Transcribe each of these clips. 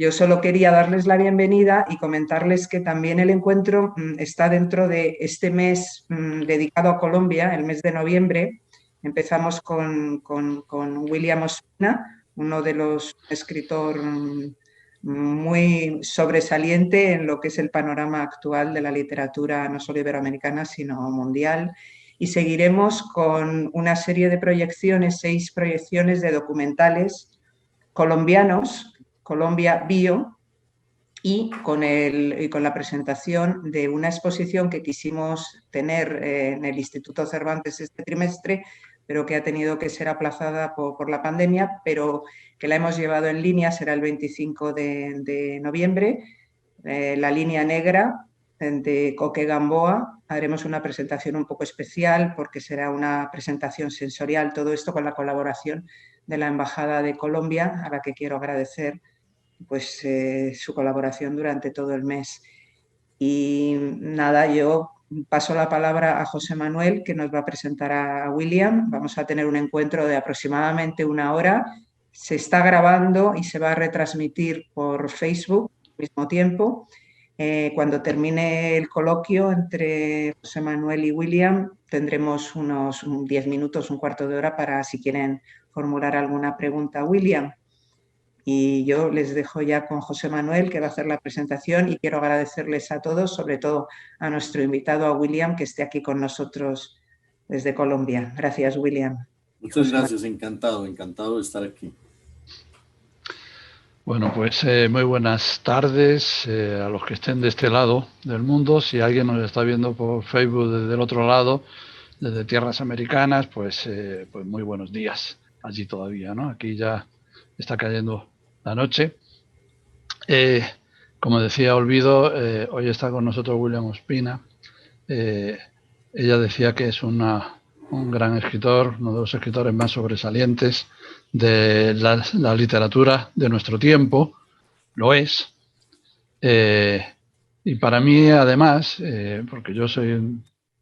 yo solo quería darles la bienvenida y comentarles que también el encuentro está dentro de este mes dedicado a Colombia, el mes de noviembre. Empezamos con William Ospina, uno de los escritores muy sobresaliente en lo que es el panorama actual de la literatura no solo iberoamericana, sino mundial. Y seguiremos con una serie de proyecciones, 6 proyecciones de documentales colombianos, Colombia Bio, y con la presentación de una exposición que quisimos tener en el Instituto Cervantes este trimestre, pero que ha tenido que ser aplazada por la pandemia, pero que la hemos llevado en línea, será el 25 de noviembre, La Línea Negra, de Coque Gamboa. Haremos una presentación un poco especial porque será una presentación sensorial, todo esto con la colaboración de la Embajada de Colombia, a la que quiero agradecer pues, su colaboración durante todo el mes. Y nada, yo paso la palabra a José Manuel, que nos va a presentar a William. Vamos a tener un encuentro de aproximadamente 1 hora. Se está grabando y se va a retransmitir por Facebook al mismo tiempo. Cuando termine el coloquio entre José Manuel y William, tendremos unos 10 minutos, un cuarto de hora para si quieren formular alguna pregunta a William. Y yo les dejo ya con José Manuel, que va a hacer la presentación, y quiero agradecerles a todos, sobre todo a nuestro invitado, a William, que esté aquí con nosotros desde Colombia. Gracias, William. Muchas gracias, encantado de estar aquí. Bueno, pues muy buenas tardes a los que estén de este lado del mundo. Si alguien nos está viendo por Facebook desde el otro lado, desde tierras americanas, pues muy buenos días allí todavía, ¿no? Aquí ya está cayendo la noche. Como decía Olvido, hoy está con nosotros William Ospina. Ella decía que es un gran escritor, uno de los escritores más sobresalientes de la literatura de nuestro tiempo. Lo es. Y para mí, además, porque yo soy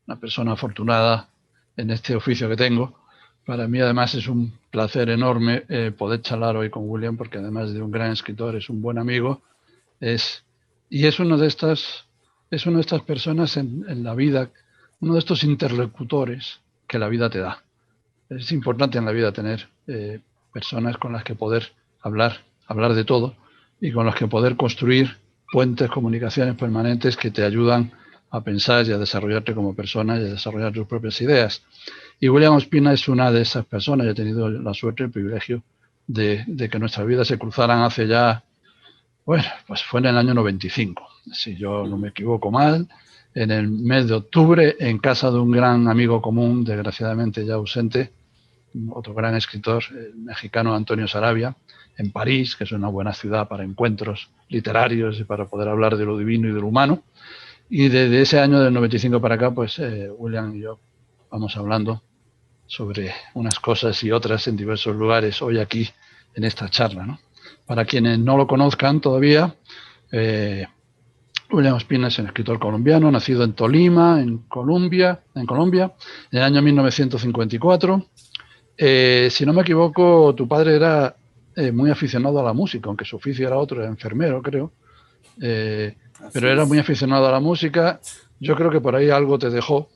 una persona afortunada en este oficio que tengo, para mí además es un placer enorme poder charlar hoy con William, porque además de un gran escritor es un buen amigo, y es una de estas personas en la vida, uno de estos interlocutores que la vida te da. Es importante en la vida tener personas con las que poder hablar de todo, y con las que poder construir puentes, comunicaciones permanentes que te ayudan a pensar y a desarrollarte como persona y a desarrollar tus propias ideas. Y William Ospina es una de esas personas. Yo he tenido la suerte y el privilegio de que nuestras vidas se cruzaran hace ya, bueno, pues fue en el año 95, si yo no me equivoco mal, en el mes de octubre, en casa de un gran amigo común, desgraciadamente ya ausente, otro gran escritor, el mexicano Antonio Sarabia, en París, que es una buena ciudad para encuentros literarios y para poder hablar de lo divino y de lo humano. Y desde ese año del 95 para acá, pues William y yo vamos hablando sobre unas cosas y otras en diversos lugares, hoy aquí en esta charla, ¿no? Para quienes no lo conozcan todavía, William Ospina es un escritor colombiano, nacido en Tolima, en Colombia, en el año 1954. Si no me equivoco, tu padre era muy aficionado a la música, aunque su oficio era otro, era enfermero, creo. Pero era muy aficionado a la música. Yo creo que por ahí algo te dejó,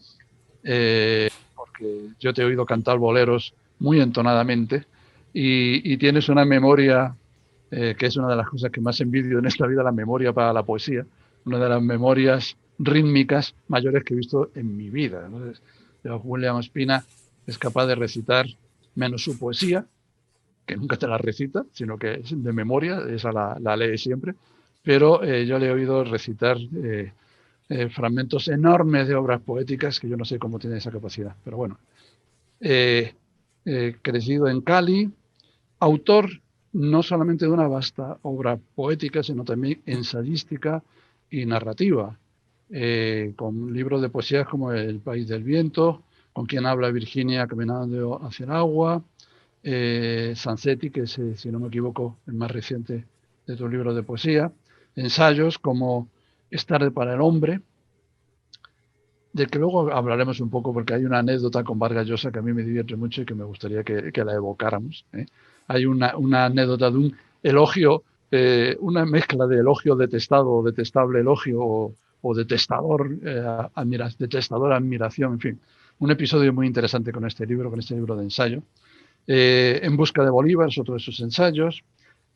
porque yo te he oído cantar boleros muy entonadamente, y tienes una memoria que es una de las cosas que más envidio en esta vida, la memoria para la poesía, una de las memorias rítmicas mayores que he visto en mi vida. Entonces, William Ospina es capaz de recitar menos su poesía, que nunca te la recita, sino que es de memoria, esa la lee siempre, pero yo le he oído recitar fragmentos enormes de obras poéticas que yo no sé cómo tiene esa capacidad, pero bueno. Crecido en Cali, autor no solamente de una vasta obra poética, sino también ensayística y narrativa, con libros de poesías como El País del Viento, Con quien habla Virginia caminando hacia el agua, Sansetti, que es, si no me equivoco, el más reciente de tus libros de poesía, ensayos como Es tarde para el hombre, del que luego hablaremos un poco, porque hay una anécdota con Vargas Llosa que a mí me divierte mucho y que me gustaría que la evocáramos. Hay una anécdota de un elogio una mezcla de elogio detestado o detestable elogio o detestador, detestadora admiración, en fin. Un episodio muy interesante con este libro de ensayo. En busca de Bolívar es otro de sus ensayos.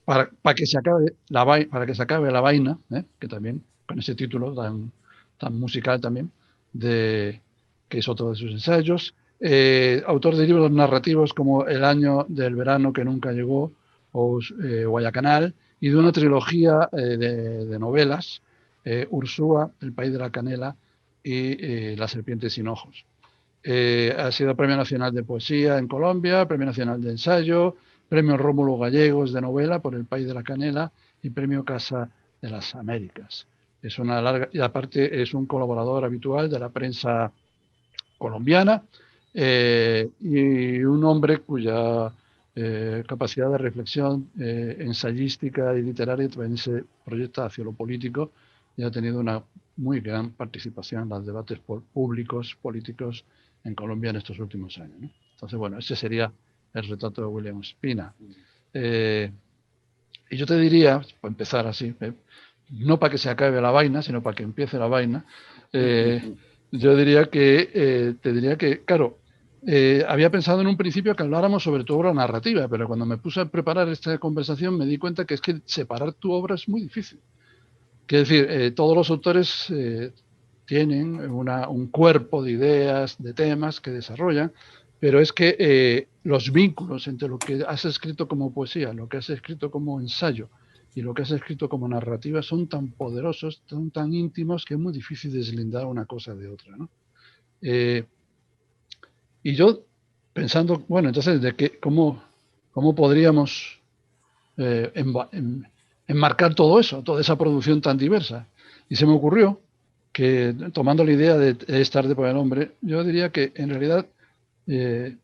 Para que se acabe la vaina, que también con ese título tan musical también, que es otro de sus ensayos. Autor de libros narrativos como El año del verano que nunca llegó o Guayacanal, y de una trilogía de novelas, Ursúa, El país de la canela y La serpiente sin ojos. Ha sido Premio Nacional de Poesía en Colombia, Premio Nacional de Ensayo, Premio Rómulo Gallegos de Novela por El País de la Canela y Premio Casa de las Américas. Es una larga, y aparte es un colaborador habitual de la prensa colombiana y un hombre cuya capacidad de reflexión ensayística y literaria también se proyecta hacia lo político y ha tenido una muy gran participación en los debates públicos, políticos en Colombia en estos últimos años, ¿no? Entonces, bueno, ese sería el retrato de William Ospina. Y yo te diría, para empezar así, no para que se acabe la vaina, sino para que empiece la vaina, yo diría te diría que, claro, había pensado en un principio que habláramos sobre tu obra narrativa, pero cuando me puse a preparar esta conversación me di cuenta que es que separar tu obra es muy difícil. Quiero decir, todos los autores tienen un cuerpo de ideas, de temas que desarrollan, pero es que los vínculos entre lo que has escrito como poesía, lo que has escrito como ensayo y lo que has escrito como narrativa son tan poderosos, tan íntimos, que es muy difícil deslindar una cosa de otra, ¿no? Y yo pensando, bueno, entonces, ¿cómo podríamos enmarcar todo eso, toda esa producción tan diversa? Y se me ocurrió que, tomando la idea de Es tarde para el hombre, yo diría que en realidad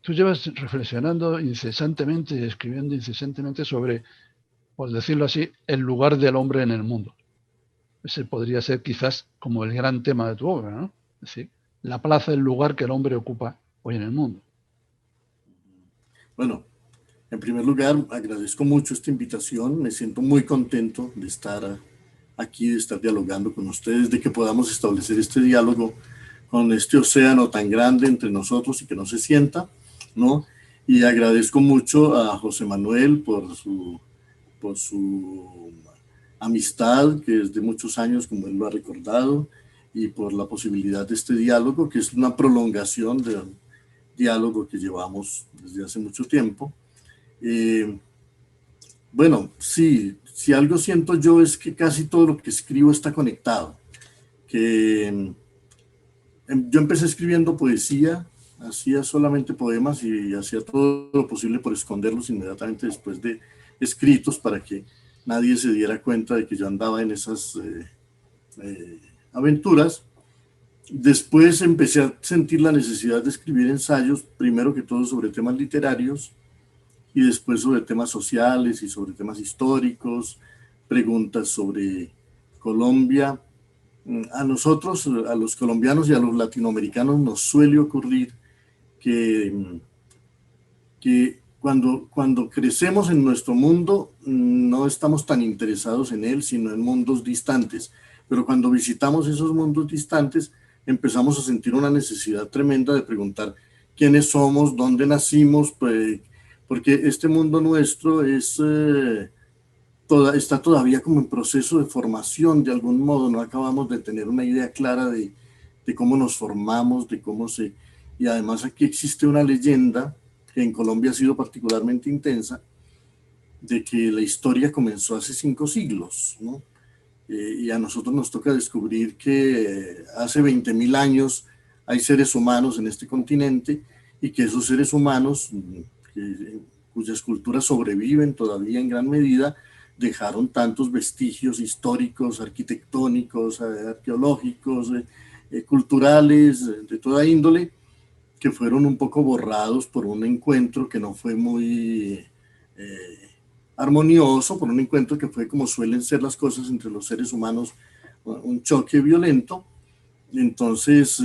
tú llevas reflexionando incesantemente, escribiendo incesantemente sobre, por decirlo así, el lugar del hombre en el mundo. Ese podría ser quizás como el gran tema de tu obra, ¿no? Es decir, la plaza, el lugar que el hombre ocupa hoy en el mundo. Bueno, en primer lugar, agradezco mucho esta invitación. Me siento muy contento de estar aquí, de estar dialogando con ustedes, de que podamos establecer este diálogo con este océano tan grande entre nosotros y que no se sienta, ¿no? Y agradezco mucho a José Manuel por su amistad, que es de muchos años, como él lo ha recordado, y por la posibilidad de este diálogo, que es una prolongación del diálogo que llevamos desde hace mucho tiempo. Bueno, sí, si algo siento yo es que casi todo lo que escribo está conectado. Que yo empecé escribiendo poesía, hacía solamente poemas y hacía todo lo posible por esconderlos inmediatamente después de escritos para que nadie se diera cuenta de que yo andaba en esas aventuras. Después empecé a sentir la necesidad de escribir ensayos, primero que todo sobre temas literarios y después sobre temas sociales y sobre temas históricos, preguntas sobre Colombia. A nosotros, a los colombianos y a los latinoamericanos, nos suele ocurrir que cuando crecemos en nuestro mundo no estamos tan interesados en él, sino en mundos distantes. Pero cuando visitamos esos mundos distantes, empezamos a sentir una necesidad tremenda de preguntar quiénes somos, dónde nacimos, pues, porque este mundo nuestro está todavía como en proceso de formación de algún modo. No acabamos de tener una idea clara de cómo nos formamos, de cómo se... Y además aquí existe una leyenda que en Colombia ha sido particularmente intensa, de que la historia comenzó hace 5 siglos, ¿no? Y a nosotros nos toca descubrir que hace 20.000 años hay seres humanos en este continente y que esos seres humanos, cuyas culturas sobreviven todavía en gran medida, dejaron tantos vestigios históricos, arquitectónicos, arqueológicos, culturales, de toda índole, que fueron un poco borrados por un encuentro que no fue muy armonioso, por un encuentro que fue, como suelen ser las cosas entre los seres humanos, un choque violento. Entonces,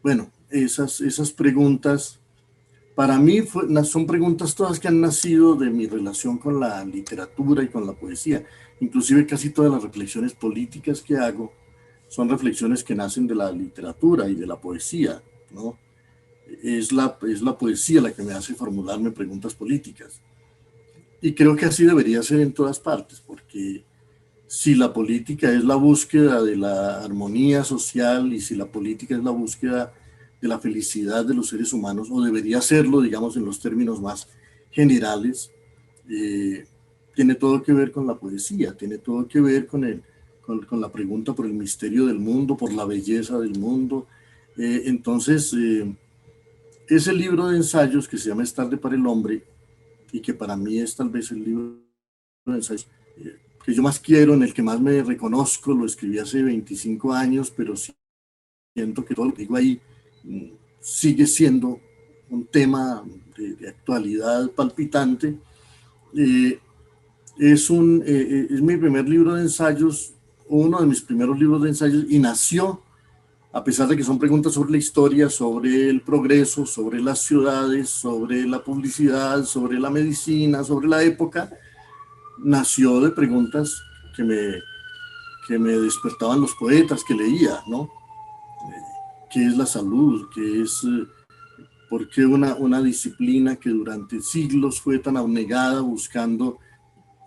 bueno, esas preguntas para mí son preguntas todas que han nacido de mi relación con la literatura y con la poesía. Inclusive casi todas las reflexiones políticas que hago son reflexiones que nacen de la literatura y de la poesía, ¿no? Es la poesía la que me hace formularme preguntas políticas. Y creo que así debería ser en todas partes, porque si la política es la búsqueda de la armonía social y si la política es la búsqueda de la felicidad de los seres humanos, o debería serlo, digamos, en los términos más generales, tiene todo que ver con la poesía, tiene todo que ver con la pregunta por el misterio del mundo, por la belleza del mundo. Entonces, ese libro de ensayos que se llama Es tarde para el hombre, y que para mí es tal vez el libro de ensayos que yo más quiero, en el que más me reconozco, lo escribí hace 25 años, pero siento que todo lo que digo ahí sigue siendo un tema de actualidad palpitante. Es mi primer libro de ensayos, uno de mis primeros libros de ensayos, y nació, a pesar de que son preguntas sobre la historia, sobre el progreso, sobre las ciudades, sobre la publicidad, sobre la medicina, sobre la época, nació de preguntas que me despertaban los poetas que leía, ¿no? ¿Qué es la salud? ¿Qué es, por qué una disciplina que durante siglos fue tan abnegada buscando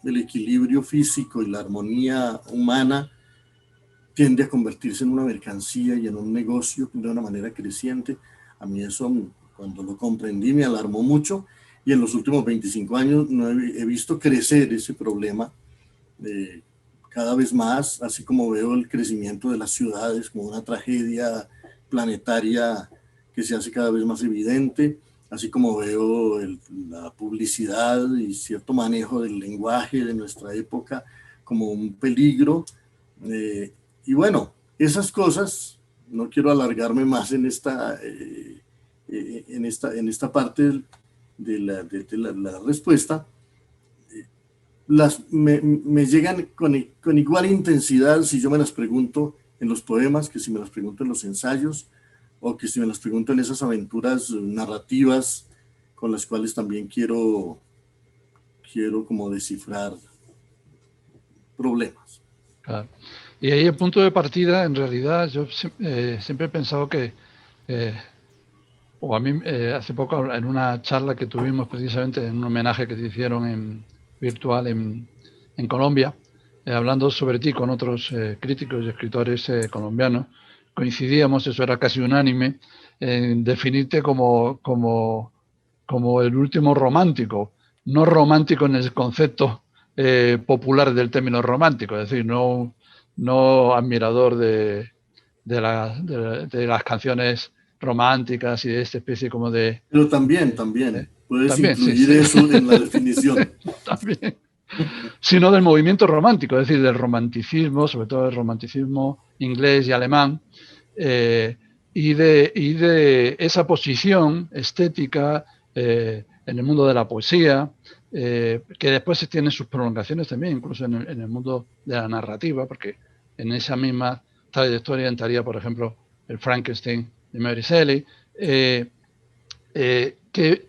el equilibrio físico y la armonía humana tiende a convertirse en una mercancía y en un negocio de una manera creciente? A mí eso, cuando lo comprendí, me alarmó mucho, y en los últimos 25 años no he visto crecer ese problema cada vez más, así como veo el crecimiento de las ciudades como una tragedia planetaria que se hace cada vez más evidente, así como veo la publicidad y cierto manejo del lenguaje de nuestra época como un peligro. Y bueno, esas cosas, no quiero alargarme más en esta parte de la respuesta, me llegan con igual intensidad si yo me las pregunto en los poemas, que si me las pregunto en los ensayos, o que si me las pregunto en esas aventuras narrativas con las cuales también quiero como descifrar problemas. Claro. Y ahí el punto de partida, en realidad, yo siempre he pensado que, o a mí hace poco en una charla que tuvimos precisamente en un homenaje que te hicieron virtual en Colombia, hablando sobre ti con otros críticos y escritores colombianos, coincidíamos, eso era casi unánime, en definirte como el último romántico, no romántico en el concepto popular del término romántico, es decir, no admirador de las canciones románticas y de esta especie como de... Pero también, puedes también, incluir sí. eso en la definición. También. Sino del movimiento romántico, es decir, del romanticismo, sobre todo el romanticismo inglés y alemán, y de esa posición estética en el mundo de la poesía, que después tiene sus prolongaciones también, incluso en el mundo de la narrativa, porque en esa misma trayectoria entraría, por ejemplo, el Frankenstein de Mary Shelley, que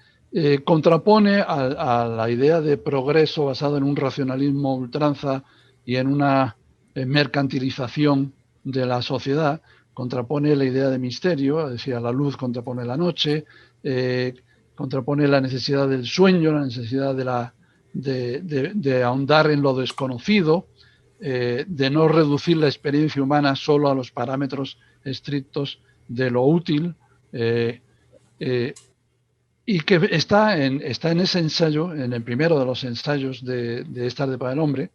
contrapone a la idea de progreso basado en un racionalismo ultranza y en una mercantilización de la sociedad, contrapone la idea de misterio, es decir, la luz contrapone la noche, contrapone la necesidad del sueño, la necesidad de ahondar en lo desconocido, de no reducir la experiencia humana solo a los parámetros estrictos de lo útil, y que está en ese ensayo, en el primero de los ensayos de Es tarde para el hombre,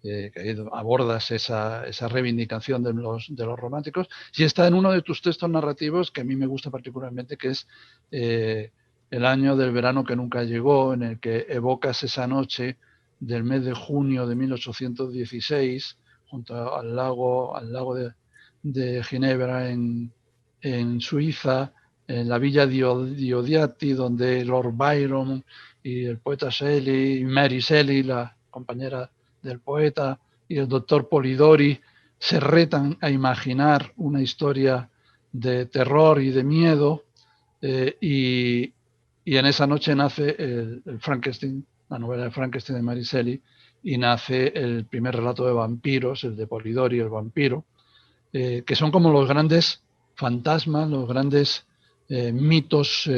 que abordas esa reivindicación de los románticos, y está en uno de tus textos narrativos que a mí me gusta particularmente, que es El año del verano que nunca llegó, en el que evocas esa noche del mes de junio de 1816 junto al lago de Ginebra en Suiza, en la villa Diodiati, donde Lord Byron y el poeta Shelley, Mary Shelley, la compañera del poeta, y el doctor Polidori se retan a imaginar una historia de terror y de miedo, y Y en esa noche nace el Frankenstein, la novela de Frankenstein de Mary Shelley, y nace el primer relato de vampiros, el de Polidori, el vampiro, que son como los grandes fantasmas, los grandes mitos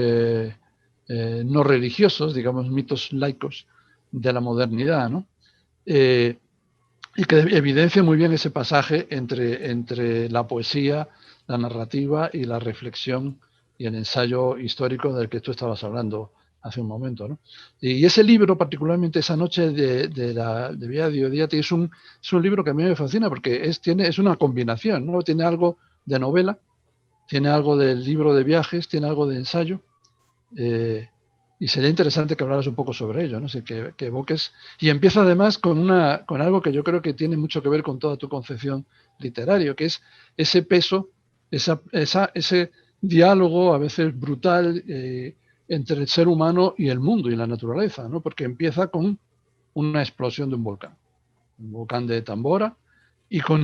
no religiosos, digamos, mitos laicos de la modernidad, ¿no? Y que evidencia muy bien ese pasaje entre la poesía, la narrativa y la reflexión y el ensayo histórico del que tú estabas hablando hace un momento, ¿no? Y ese libro, particularmente esa noche de Via Diodati, es un libro que a mí me fascina porque es una combinación, ¿no? Tiene algo de novela, tiene algo del libro de viajes, tiene algo de ensayo, y sería interesante que hablaras un poco sobre ello, ¿no? Así que evoques. Y empieza además con algo que yo creo que tiene mucho que ver con toda tu concepción literaria, que es ese peso, ese diálogo a veces brutal entre el ser humano y el mundo y la naturaleza, ¿no? Porque empieza con una explosión de un volcán de Tambora, y con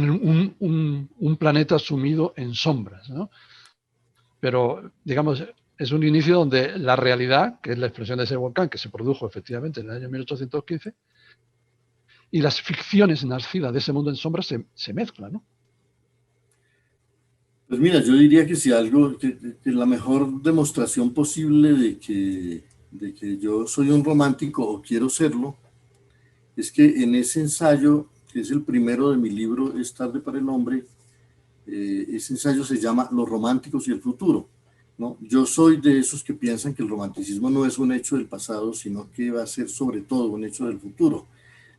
un planeta sumido en sombras, ¿no? Pero, digamos, es un inicio donde la realidad, que es la explosión de ese volcán, que se produjo efectivamente en el año 1815, y las ficciones nacidas de ese mundo en sombras se mezclan, ¿no? Pues mira, yo diría que si algo, que la mejor demostración posible de que yo soy un romántico o quiero serlo, es que en ese ensayo, que es el primero de mi libro, Es tarde para el hombre, ese ensayo se llama Los románticos y el futuro, ¿no? Yo soy de esos que piensan que el romanticismo no es un hecho del pasado, sino que va a ser sobre todo un hecho del futuro,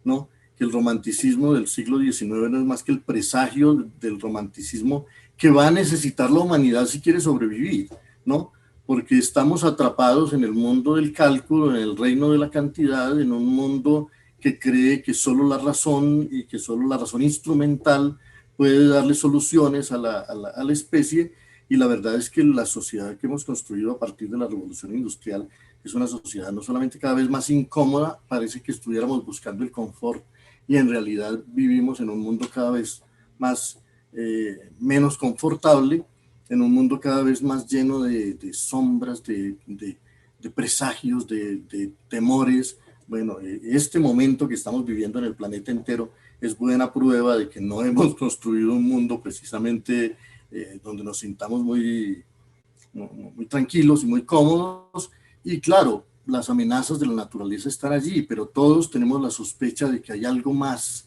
¿no? Que el romanticismo del siglo XIX no es más que el presagio del romanticismo que va a necesitar la humanidad si quiere sobrevivir, ¿no? Porque estamos atrapados en el mundo del cálculo, en el reino de la cantidad, en un mundo que cree que solo la razón y que solo la razón instrumental puede darle soluciones a la especie, y la verdad es que la sociedad que hemos construido a partir de la revolución industrial es una sociedad no solamente cada vez más incómoda, parece que estuviéramos buscando el confort, y en realidad vivimos en un mundo cada vez más menos confortable, en un mundo cada vez más lleno de sombras, de presagios, de temores. Bueno, este momento que estamos viviendo en el planeta entero es buena prueba de que no hemos construido un mundo precisamente donde nos sintamos muy tranquilos y muy cómodos. Y claro, las amenazas de la naturaleza están allí, pero todos tenemos la sospecha de que hay algo más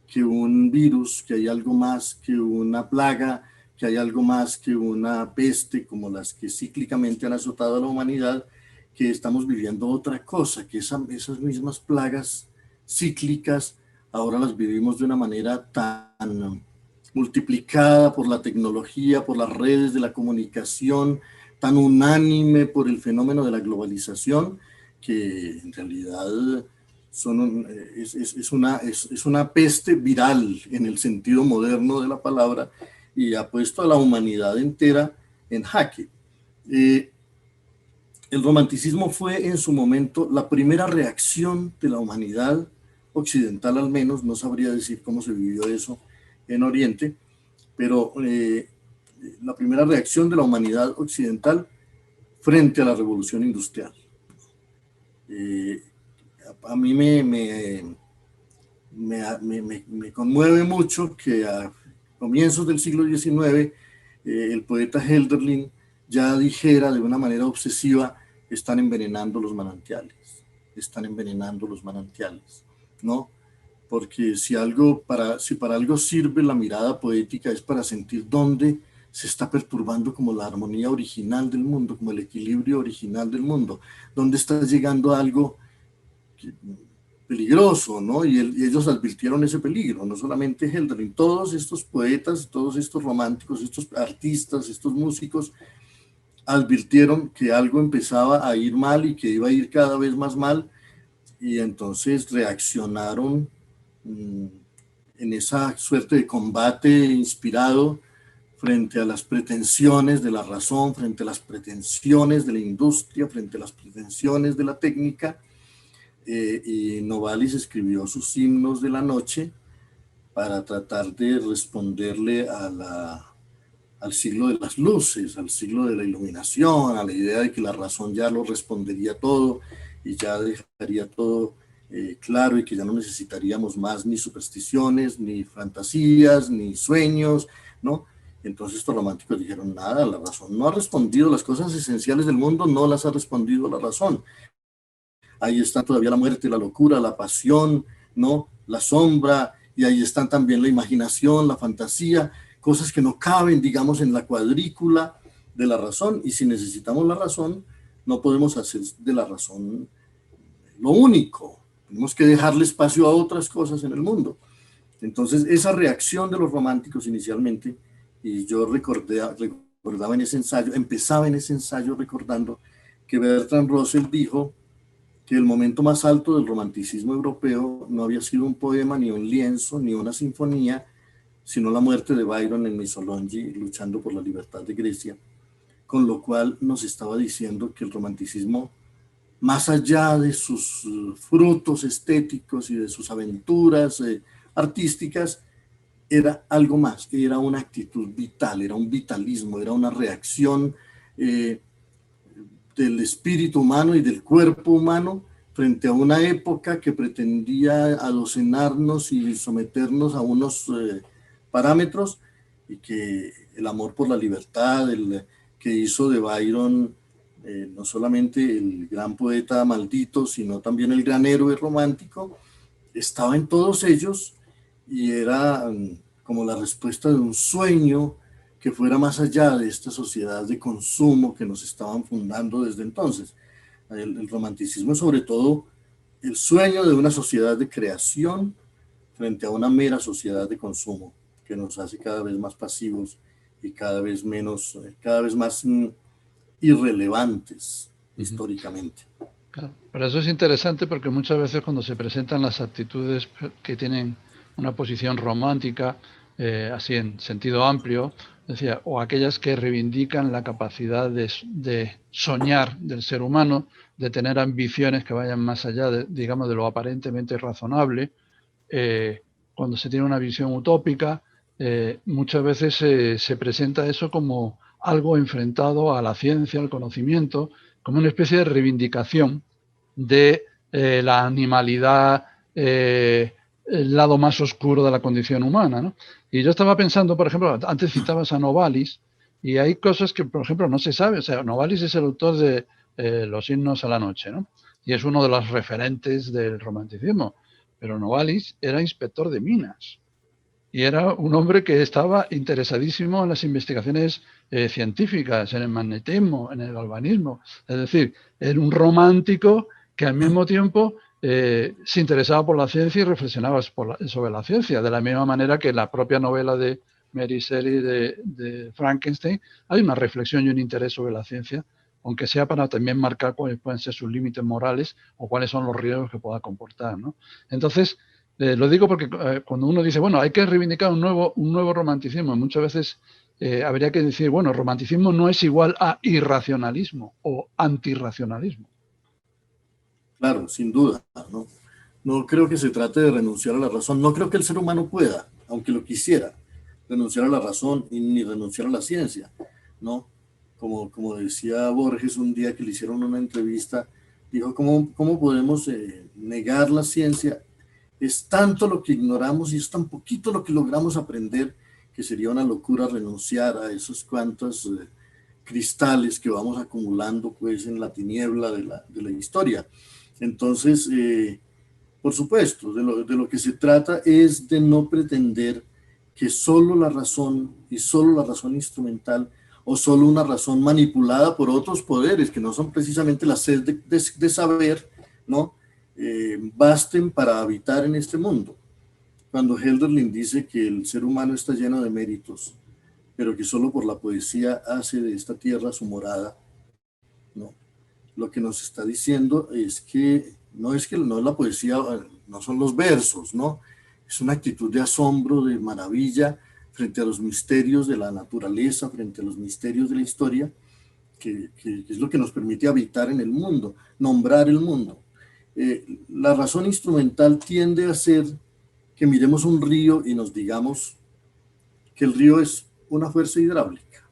que un virus, que hay algo más que una plaga, que hay algo más que una peste como las que cíclicamente han azotado a la humanidad, que estamos viviendo otra cosa, que esas mismas plagas cíclicas ahora las vivimos de una manera tan multiplicada por la tecnología, por las redes de la comunicación, tan unánime por el fenómeno de la globalización, que en realidad es una peste viral en el sentido moderno de la palabra, y ha puesto a la humanidad entera en jaque. El romanticismo fue en su momento la primera reacción de la humanidad occidental, al menos, no sabría decir cómo se vivió eso en Oriente, pero la primera reacción de la humanidad occidental frente a la revolución industrial. A mí me conmueve mucho que a comienzos del siglo XIX el poeta Hölderlin ya dijera de una manera obsesiva: están envenenando los manantiales, ¿no? Porque si para algo sirve la mirada poética es para sentir dónde se está perturbando como la armonía original del mundo, como el equilibrio original del mundo, dónde está llegando algo peligroso, ¿no? Y ellos advirtieron ese peligro, no solamente Hölderlin, todos estos poetas, todos estos románticos, estos artistas, estos músicos advirtieron que algo empezaba a ir mal y que iba a ir cada vez más mal, y entonces reaccionaron en esa suerte de combate inspirado frente a las pretensiones de la razón, frente a las pretensiones de la industria, frente a las pretensiones de la técnica. Y Novalis escribió sus himnos de la noche para tratar de responderle a al siglo de las luces, al siglo de la iluminación, a la idea de que la razón ya lo respondería todo y ya dejaría todo claro, y que ya no necesitaríamos más ni supersticiones, ni fantasías, ni sueños, ¿no? Entonces estos románticos dijeron, nada, la razón no ha respondido, las cosas esenciales del mundo no las ha respondido la razón. Ahí está todavía la muerte, la locura, la pasión, ¿no? La sombra, y ahí están también la imaginación, la fantasía, cosas que no caben, digamos, en la cuadrícula de la razón, y si necesitamos la razón, no podemos hacer de la razón lo único, tenemos que dejarle espacio a otras cosas en el mundo. Entonces, esa reacción de los románticos inicialmente, y yo recordaba en ese ensayo, empezaba en ese ensayo recordando que Bertrand Russell dijo que el momento más alto del romanticismo europeo no había sido un poema, ni un lienzo, ni una sinfonía, sino la muerte de Byron en Missolonghi, luchando por la libertad de Grecia, con lo cual nos estaba diciendo que el romanticismo, más allá de sus frutos estéticos y de sus aventuras artísticas, era algo más, era una actitud vital, era un vitalismo, era una reacción del espíritu humano y del cuerpo humano frente a una época que pretendía adocenarnos y someternos a unos parámetros, y que el amor por la libertad, que hizo de Byron no solamente el gran poeta maldito, sino también el gran héroe romántico, estaba en todos ellos, y era como la respuesta de un sueño que fuera más allá de esta sociedad de consumo que nos estaban fundando desde entonces. El romanticismo es sobre todo el sueño de una sociedad de creación frente a una mera sociedad de consumo que nos hace cada vez más pasivos y cada vez más irrelevantes históricamente. Claro, pero eso es interesante porque muchas veces cuando se presentan las actitudes que tienen una posición romántica, así en sentido amplio, decía, o aquellas que reivindican la capacidad de soñar del ser humano, de tener ambiciones que vayan más allá de, digamos, de lo aparentemente razonable, cuando se tiene una visión utópica, muchas veces se presenta eso como algo enfrentado a la ciencia, al conocimiento, como una especie de reivindicación de la animalidad, el lado más oscuro de la condición humana, ¿no? Y yo estaba pensando, por ejemplo, antes citabas a Novalis, y hay cosas que, por ejemplo, no se sabe. O sea, Novalis es el autor de Los himnos a la noche, ¿no? Y es uno de los referentes del romanticismo. Pero Novalis era inspector de minas. Y era un hombre que estaba interesadísimo en las investigaciones científicas, en el magnetismo, en el galvanismo. Es decir, era un romántico que al mismo tiempo se interesaba por la ciencia y reflexionaba sobre la ciencia, de la misma manera que en la propia novela de Mary Shelley de Frankenstein hay una reflexión y un interés sobre la ciencia, aunque sea para también marcar cuáles pueden ser sus límites morales o cuáles son los riesgos que pueda comportar, ¿no? Entonces, lo digo porque cuando uno dice, bueno, hay que reivindicar un nuevo romanticismo, muchas veces habría que decir, bueno, romanticismo no es igual a irracionalismo o antirracionalismo. Claro, sin duda, ¿no? No creo que se trate de renunciar a la razón. No creo que el ser humano pueda, aunque lo quisiera, renunciar a la razón ni renunciar a la ciencia, ¿no? Como decía Borges un día que le hicieron una entrevista, dijo, ¿cómo podemos negar la ciencia? Es tanto lo que ignoramos y es tan poquito lo que logramos aprender, que sería una locura renunciar a esos cuantos cristales que vamos acumulando pues en la tiniebla de la historia. Entonces, por supuesto, de lo que se trata es de no pretender que solo la razón, y solo la razón instrumental, o solo una razón manipulada por otros poderes, que no son precisamente la sed de saber, ¿no? Basten para habitar en este mundo. Cuando Hölderlin dice que el ser humano está lleno de méritos, pero que solo por la poesía hace de esta tierra su morada, ¿no? Lo que nos está diciendo es que no es la poesía, no son los versos, ¿no? Es una actitud de asombro, de maravilla frente a los misterios de la naturaleza, frente a los misterios de la historia, que es lo que nos permite habitar en el mundo, nombrar el mundo. La razón instrumental tiende a hacer que miremos un río y nos digamos que el río es una fuerza hidráulica,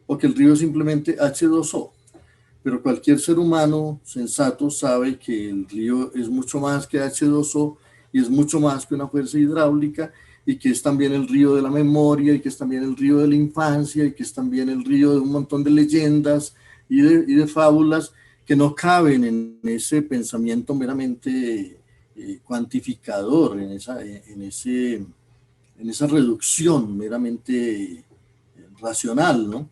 o que el río es simplemente H2O. Pero cualquier ser humano sensato sabe que el río es mucho más que H2O y es mucho más que una fuerza hidráulica, y que es también el río de la memoria, y que es también el río de la infancia, y que es también el río de un montón de leyendas y de fábulas que no caben en ese pensamiento meramente cuantificador, en esa reducción meramente racional, ¿no?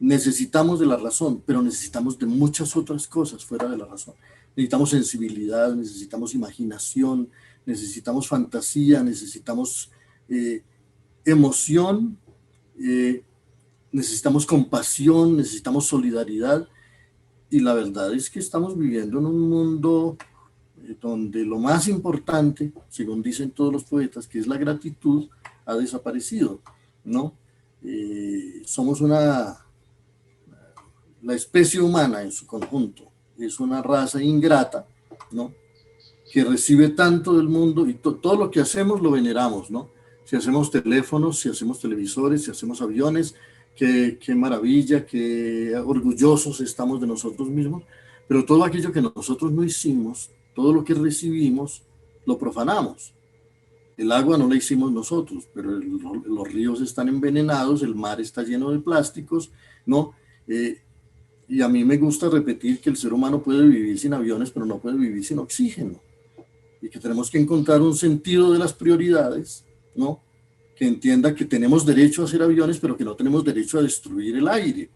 Necesitamos de la razón, pero necesitamos de muchas otras cosas fuera de la razón. Necesitamos sensibilidad, necesitamos imaginación, necesitamos fantasía, necesitamos emoción, necesitamos compasión, necesitamos solidaridad. Y la verdad es que estamos viviendo en un mundo donde lo más importante, según dicen todos los poetas, que es la gratitud, ha desaparecido, ¿no? Somos la especie humana en su conjunto es una raza ingrata, ¿no? Que recibe tanto del mundo, y todo lo que hacemos lo veneramos, ¿no? Si hacemos teléfonos, si hacemos televisores, si hacemos aviones, qué maravilla, qué orgullosos estamos de nosotros mismos, pero todo aquello que nosotros no hicimos, todo lo que recibimos, lo profanamos. El agua no la hicimos nosotros, pero los ríos están envenenados, el mar está lleno de plásticos, ¿no? Y a mí me gusta repetir que el ser humano puede vivir sin aviones, pero no puede vivir sin oxígeno. Y que tenemos que encontrar un sentido de las prioridades, ¿no? Que entienda que tenemos derecho a hacer aviones, pero que no tenemos derecho a destruir el aire,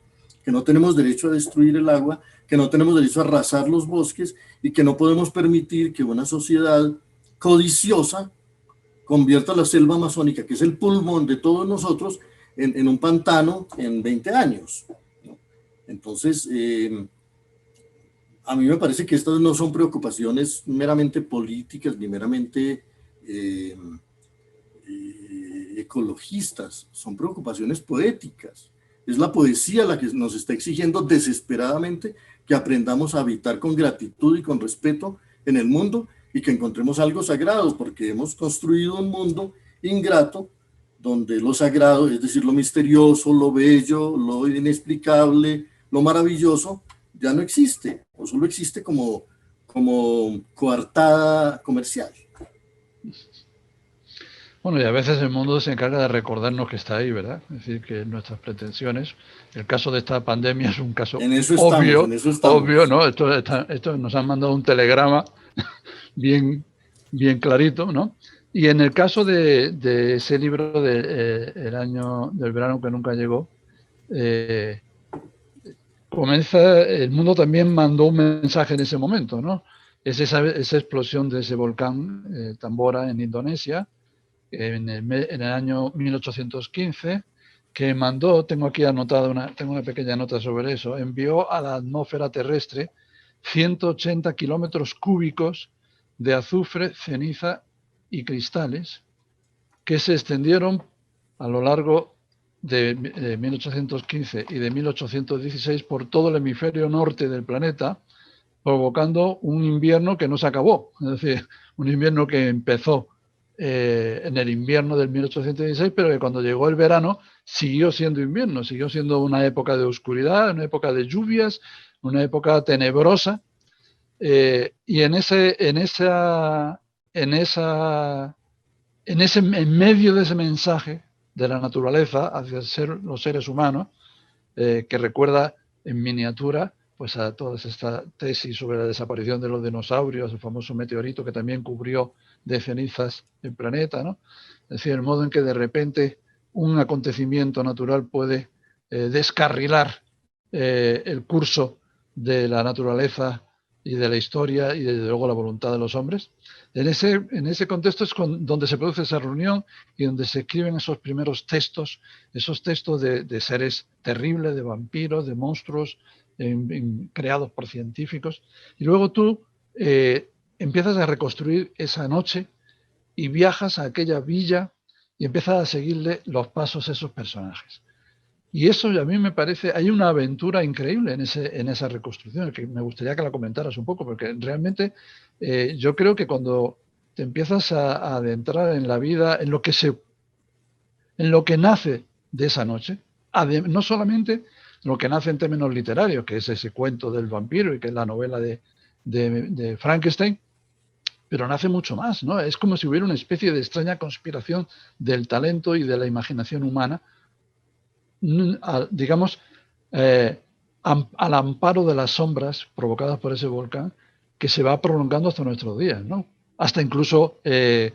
que no tenemos derecho a destruir el agua, que no tenemos derecho a arrasar los bosques, y que no podemos permitir que una sociedad codiciosa convierta la selva amazónica, que es el pulmón de todos nosotros, en un pantano en 20 años. Entonces, a mí me parece que estas no son preocupaciones meramente políticas ni meramente ecologistas, son preocupaciones poéticas. Es la poesía la que nos está exigiendo desesperadamente que aprendamos a habitar con gratitud y con respeto en el mundo, y que encontremos algo sagrado, porque hemos construido un mundo ingrato donde lo sagrado, es decir, lo misterioso, lo bello, lo inexplicable, lo maravilloso, ya no existe, o solo existe como coartada comercial. Bueno, y a veces el mundo se encarga de recordarnos que está ahí, ¿verdad? Es decir, que nuestras pretensiones, el caso de esta pandemia es un caso obvio, ¿no? Esto nos han mandado un telegrama bien clarito, ¿no? Y en el caso de ese libro el año del verano que nunca llegó, el mundo también mandó un mensaje en ese momento, ¿no? Es esa explosión de ese volcán Tambora en Indonesia, en el año 1815, que mandó, tengo aquí anotada tengo una pequeña nota sobre eso, envió a la atmósfera terrestre 180 kilómetros cúbicos de azufre, ceniza y cristales que se extendieron a lo largo de 1815 y de 1816 por todo el hemisferio norte del planeta, provocando un invierno que no se acabó. Es decir, un invierno que empezó en el invierno del 1816, pero que cuando llegó el verano siguió siendo invierno, siguió siendo una época de oscuridad, una época de lluvias, una época tenebrosa. Y en medio de ese mensaje de la naturaleza hacia los seres humanos, que recuerda en miniatura pues a todas estas tesis sobre la desaparición de los dinosaurios, el famoso meteorito que también cubrió de cenizas el planeta, ¿no? Es decir, el modo en que de repente un acontecimiento natural puede descarrilar el curso de la naturaleza y de la historia y desde luego la voluntad de los hombres. En ese contexto es donde se produce esa reunión y donde se escriben esos primeros textos, esos textos de seres terribles, de vampiros, de monstruos, creados por científicos. Y luego tú empiezas a reconstruir esa noche y viajas a aquella villa y empiezas a seguirle los pasos a esos personajes. Y eso a mí me parece, hay una aventura increíble en esa reconstrucción, que me gustaría que la comentaras un poco, porque realmente yo creo que cuando te empiezas a adentrar en la vida, en lo que nace de esa noche. No solamente lo que nace en términos literarios, que es ese cuento del vampiro y que es la novela de Frankenstein, pero nace mucho más, ¿no? Es como si hubiera una especie de extraña conspiración del talento y de la imaginación humana, digamos, al amparo de las sombras provocadas por ese volcán, que se va prolongando hasta nuestros días, ¿no? Hasta incluso, que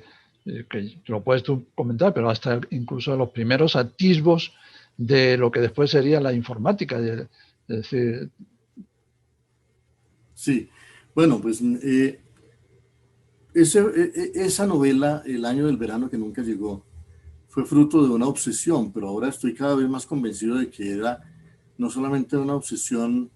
lo puedes tú comentar, pero hasta incluso los primeros atisbos de lo que después sería la informática. Es decir... Sí, bueno, pues esa novela, El año del verano que nunca llegó, fue fruto de una obsesión, pero ahora estoy cada vez más convencido de que era no solamente una obsesión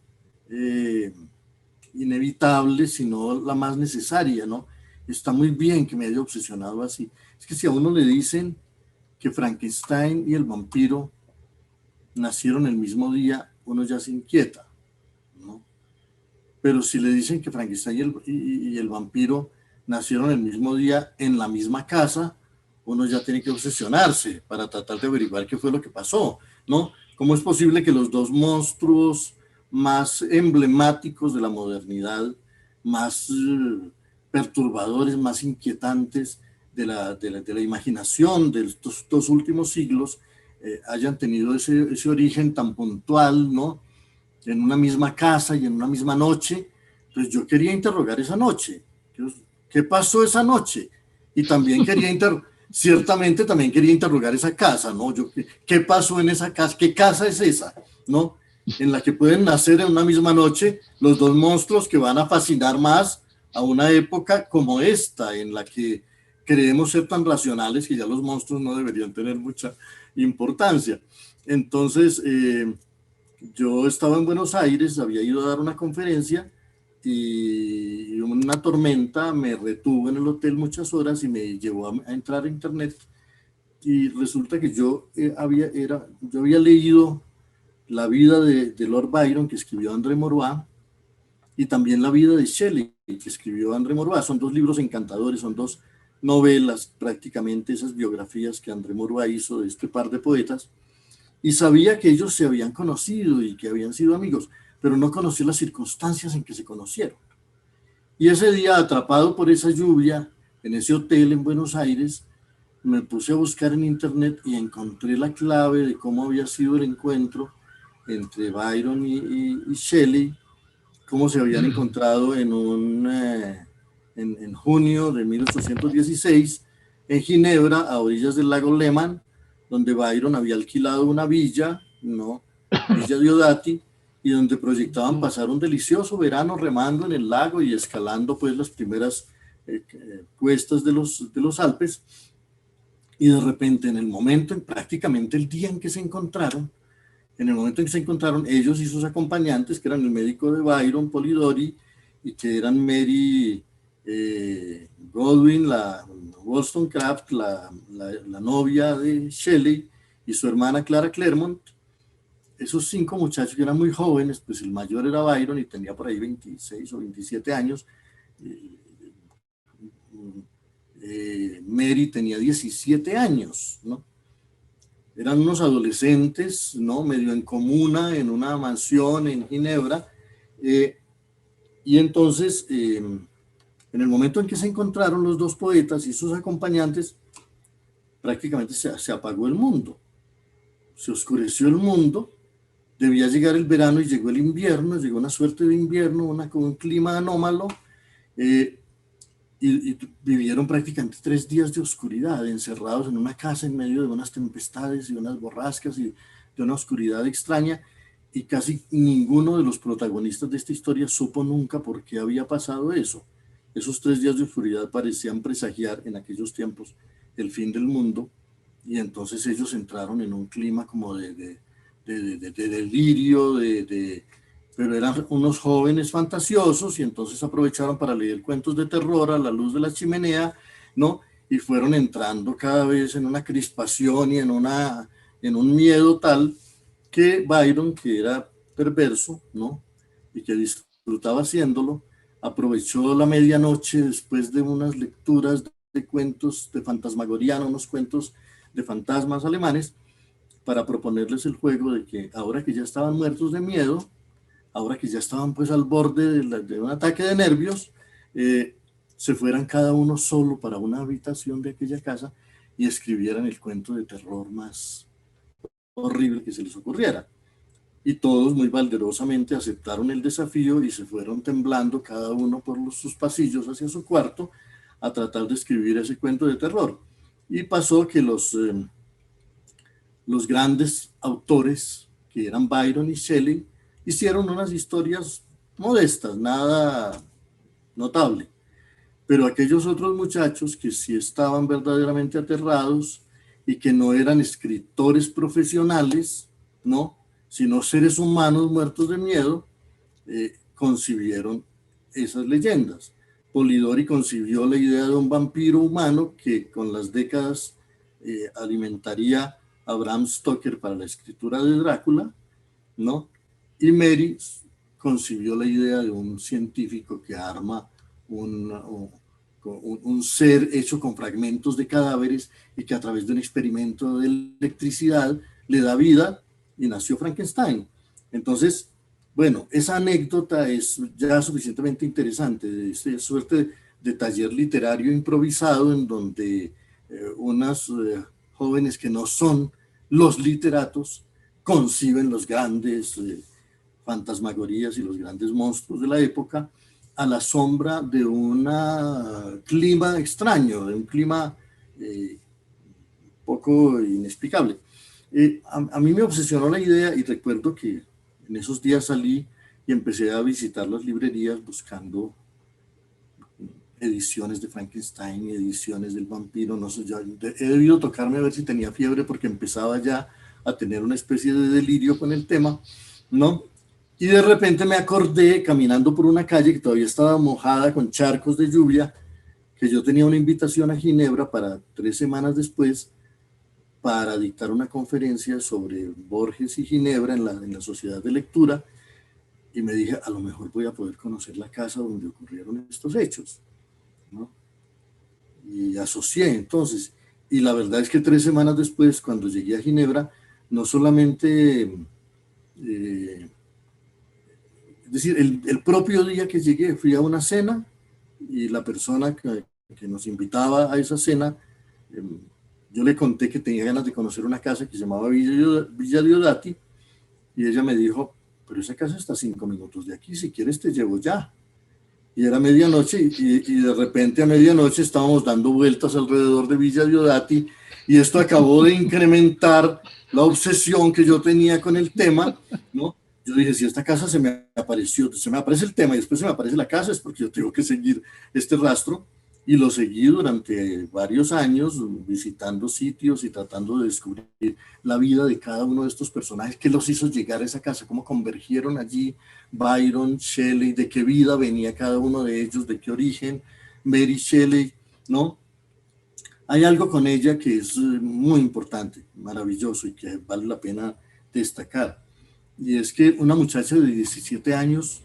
inevitable, sino la más necesaria, ¿no? Está muy bien que me haya obsesionado así. Es que si a uno le dicen que Frankenstein y el vampiro nacieron el mismo día, uno ya se inquieta, ¿no? Pero si le dicen que Frankenstein y el vampiro nacieron el mismo día en la misma casa, uno ya tiene que obsesionarse para tratar de averiguar qué fue lo que pasó, ¿no? ¿Cómo es posible que los dos monstruos más emblemáticos de la modernidad, más perturbadores, más inquietantes de la imaginación de estos dos últimos siglos, hayan tenido ese origen tan puntual, ¿no? En una misma casa y en una misma noche? Entonces yo quería interrogar esa noche. ¿Qué pasó esa noche? Y también ciertamente también quería interrogar esa casa, ¿no? ¿Qué pasó en esa casa? ¿Qué casa es esa? ¿No? En la que pueden nacer en una misma noche los dos monstruos que van a fascinar más a una época como esta, en la que creemos ser tan racionales que ya los monstruos no deberían tener mucha importancia. Entonces, yo estaba en Buenos Aires, había ido a dar una conferencia y una tormenta me retuvo en el hotel muchas horas y me llevó a entrar a internet, y resulta que yo había leído la vida de Lord Byron, que escribió André Maurois, y también la vida de Shelley, que escribió André Maurois. Son dos libros encantadores, son dos novelas, prácticamente esas biografías que André Maurois hizo de este par de poetas, y sabía que ellos se habían conocido y que habían sido amigos, pero no conocía las circunstancias en que se conocieron. Y ese día, atrapado por esa lluvia, en ese hotel en Buenos Aires, me puse a buscar en internet y encontré la clave de cómo había sido el encuentro entre Byron y Shelley, cómo se habían encontrado en junio de 1816 en Ginebra, a orillas del lago Leman, donde Byron había alquilado una villa, ¿no? Villa Diodati, y donde proyectaban pasar un delicioso verano remando en el lago y escalando pues las primeras cuestas de los Alpes. Y de repente, en el momento, prácticamente el día en que se encontraron, ellos y sus acompañantes, que eran el médico de Byron, Polidori, y que eran Mary Godwin, la Wollstonecraft, la novia de Shelley, y su hermana Clara Claremont. Esos 5 muchachos que eran muy jóvenes, pues el mayor era Byron y tenía por ahí 26 o 27 años. Mary tenía 17 años, ¿no? Eran unos adolescentes, ¿no? Medio en comuna, en una mansión en Ginebra. Y entonces, en el momento en que se encontraron los dos poetas y sus acompañantes, prácticamente se apagó el mundo. Se oscureció el mundo. Debía llegar el verano y llegó el invierno, llegó una suerte de invierno, con un clima anómalo. Y vivieron prácticamente 3 días de oscuridad, encerrados en una casa en medio de unas tempestades y unas borrascas y de una oscuridad extraña, y casi ninguno de los protagonistas de esta historia supo nunca por qué había pasado eso. Esos 3 días de oscuridad parecían presagiar en aquellos tiempos el fin del mundo, y entonces ellos entraron en un clima como de delirio, pero eran unos jóvenes fantasiosos, y entonces aprovecharon para leer cuentos de terror a la luz de la chimenea, ¿no? Y fueron entrando cada vez en una crispación y en un miedo tal que Byron, que era perverso, ¿no? Y que disfrutaba haciéndolo, aprovechó la medianoche después de unas lecturas de cuentos de fantasmagoría, unos cuentos de fantasmas alemanes, para proponerles el juego de que ahora que ya estaban muertos de miedo, ahora que ya estaban pues al borde de un ataque de nervios, se fueran cada uno solo para una habitación de aquella casa y escribieran el cuento de terror más horrible que se les ocurriera. Y todos muy valerosamente aceptaron el desafío y se fueron temblando cada uno por sus pasillos hacia su cuarto a tratar de escribir ese cuento de terror. Y pasó que los grandes autores, que eran Byron y Shelley, hicieron unas historias modestas, nada notable. Pero aquellos otros muchachos que sí estaban verdaderamente aterrados y que no eran escritores profesionales, ¿no?, sino seres humanos muertos de miedo, concibieron esas leyendas. Polidori concibió la idea de un vampiro humano que con las décadas alimentaría a Bram Stoker para la escritura de Drácula, ¿no? Y Mary concibió la idea de un científico que arma un ser hecho con fragmentos de cadáveres y que a través de un experimento de electricidad le da vida, y nació Frankenstein. Entonces, bueno, esa anécdota es ya suficientemente interesante, es suerte de taller literario improvisado en donde unas jóvenes que no son los literatos conciben los grandes fantasmagorías y los grandes monstruos de la época a la sombra de un clima extraño, de un clima poco inexplicable. A mí me obsesionó la idea y recuerdo que en esos días salí y empecé a visitar las librerías buscando ediciones de Frankenstein, ediciones del vampiro, no sé, ya he debido tocarme a ver si tenía fiebre porque empezaba ya a tener una especie de delirio con el tema, ¿no? Y de repente me acordé, caminando por una calle que todavía estaba mojada con charcos de lluvia, que yo tenía una invitación a Ginebra para 3 semanas después para dictar una conferencia sobre Borges y Ginebra en la Sociedad de Lectura, y me dije, a lo mejor voy a poder conocer la casa donde ocurrieron estos hechos, ¿no? Y asocié entonces, y la verdad es que 3 semanas después, cuando llegué a Ginebra, no solamente, es decir, el propio día que llegué, fui a una cena, y la persona que nos invitaba a esa cena, yo le conté que tenía ganas de conocer una casa que se llamaba Villa Diodati, y ella me dijo, pero esa casa está a 5 minutos de aquí, si quieres te llevo ya. Y era medianoche, y de repente a medianoche estábamos dando vueltas alrededor de Villa Diodati, y esto acabó de incrementar la obsesión que yo tenía con el tema, ¿no? Yo dije, si esta casa se me aparece el tema y después se me aparece la casa, es porque yo tengo que seguir este rastro. Y lo seguí durante varios años, visitando sitios y tratando de descubrir la vida de cada uno de estos personajes, qué los hizo llegar a esa casa, cómo convergieron allí Byron, Shelley, de qué vida venía cada uno de ellos, de qué origen, Mary Shelley, ¿no? Hay algo con ella que es muy importante, maravilloso y que vale la pena destacar. Y es que una muchacha de 17 años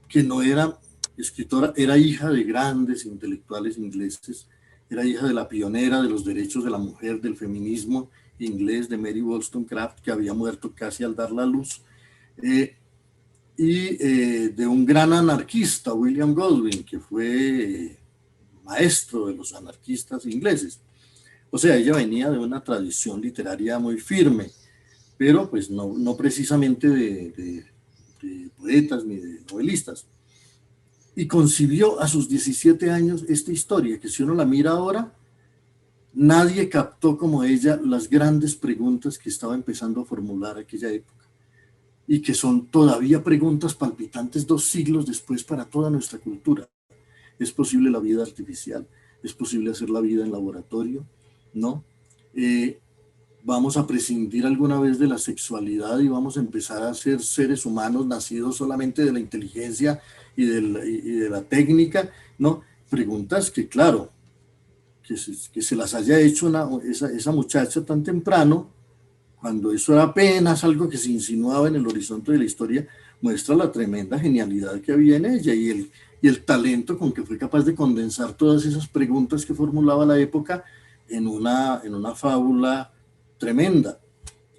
que no era escritora, era hija de grandes intelectuales ingleses, era hija de la pionera de los derechos de la mujer, del feminismo inglés, de Mary Wollstonecraft, que había muerto casi al dar la luz, y de un gran anarquista, William Godwin, que fue maestro de los anarquistas ingleses. O sea, ella venía de una tradición literaria muy firme, pero pues no precisamente de poetas ni de novelistas. Y concibió a sus 17 años esta historia, que si uno la mira ahora, nadie captó como ella las grandes preguntas que estaba empezando a formular aquella época, y que son todavía preguntas palpitantes 2 siglos después para toda nuestra cultura. ¿Es posible la vida artificial? ¿Es posible hacer la vida en laboratorio? ¿No? ¿Vamos a prescindir alguna vez de la sexualidad y vamos a empezar a ser seres humanos nacidos solamente de la inteligencia y de la técnica? ¿No? Preguntas que, claro, que se las haya hecho esa muchacha tan temprano, cuando eso era apenas algo que se insinuaba en el horizonte de la historia, muestra la tremenda genialidad que había en ella y el talento con que fue capaz de condensar todas esas preguntas que formulaba la época en una fábula tremenda.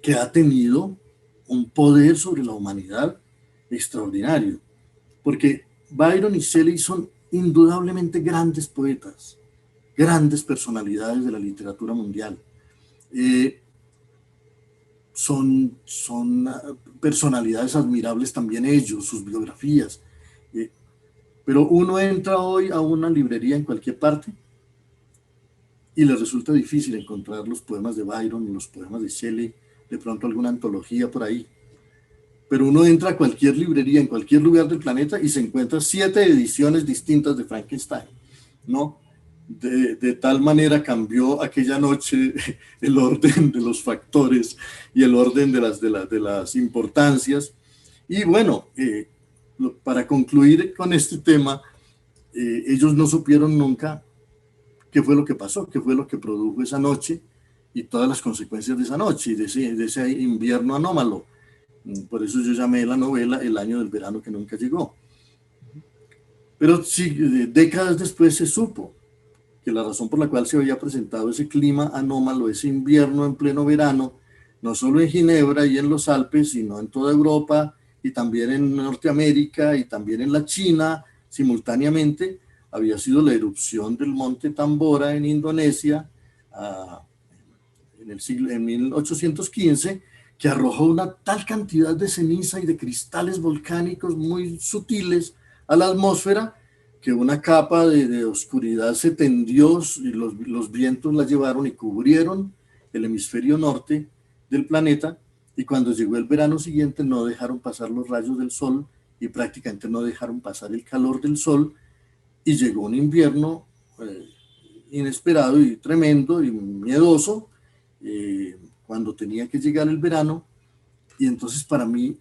que ha tenido un poder sobre la humanidad extraordinario, porque Byron y Shelley son indudablemente grandes poetas, grandes personalidades de la literatura mundial. Son personalidades admirables también ellos, sus biografías. Pero uno entra hoy a una librería en cualquier parte y le resulta difícil encontrar los poemas de Byron, los poemas de Shelley, de pronto alguna antología por ahí. Pero uno entra a cualquier librería en cualquier lugar del planeta y se encuentra 7 ediciones distintas de Frankenstein, ¿no? De tal manera cambió aquella noche el orden de los factores y el orden de las importancias. Y bueno, para concluir con este tema, ellos no supieron nunca qué fue lo que pasó, qué fue lo que produjo esa noche y todas las consecuencias de esa noche y de ese invierno anómalo. Por eso yo llamé la novela El año del verano que nunca llegó. Pero sí, décadas después se supo que la razón por la cual se había presentado ese clima anómalo, ese invierno en pleno verano, no solo en Ginebra y en los Alpes, sino en toda Europa y también en Norteamérica y también en la China, simultáneamente, había sido la erupción del monte Tambora en Indonesia en 1815, que arrojó una tal cantidad de ceniza y de cristales volcánicos muy sutiles a la atmósfera que una capa de oscuridad se tendió y los vientos la llevaron y cubrieron el hemisferio norte del planeta, y cuando llegó el verano siguiente no dejaron pasar los rayos del sol y prácticamente no dejaron pasar el calor del sol, y llegó un invierno inesperado y tremendo y miedoso cuando tenía que llegar el verano. Y entonces para mí,